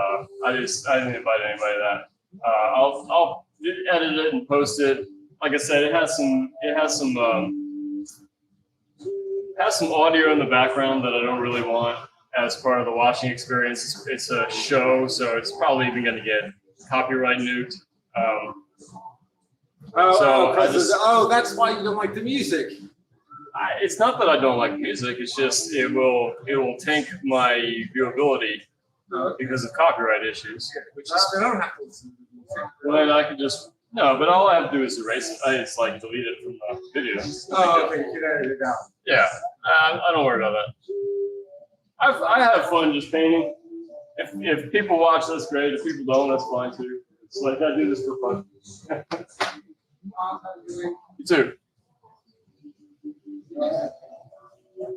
I didn't invite anybody to that. I'll edit it and post it. Like I said, it has some audio in the background that I don't really want as part of the watching experience. It's a show, so it's probably even going to get copyright nuked. That's why you don't like the music. It's not that I don't like music. It's just it will tank my viewability because of copyright issues. Which is I don't have to listen to the music. Well, I could just but all I have to do is erase it. It's like delete it from the video. Oh, okay, you can edit it out. Yeah, I don't worry about that. I have fun just painting. If people watch, that's great. If people don't, that's fine too. It's like I do this for fun. You too.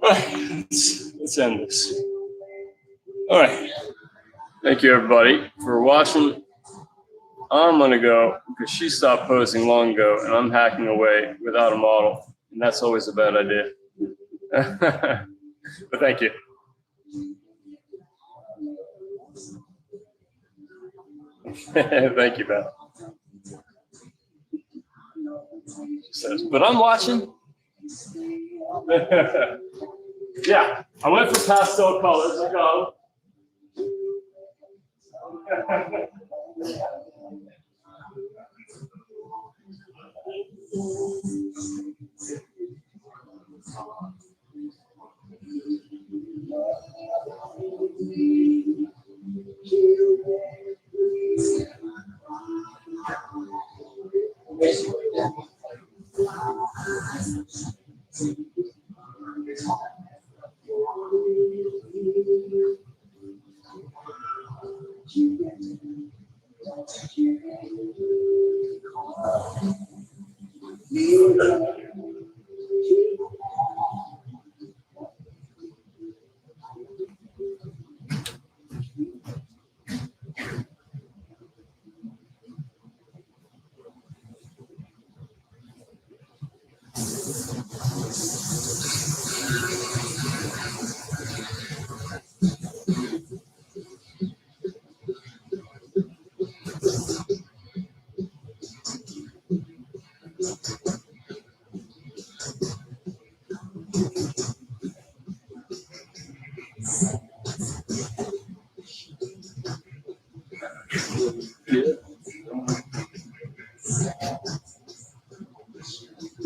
Let's end this. All right. Thank you, everybody, for watching. I'm going to go because she stopped posing long ago, and I'm hacking away without a model. And that's always a bad idea. But thank you. Thank you, Beth. She says, but I'm watching. Yeah, I went for pastel colors. I got them.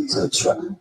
So try.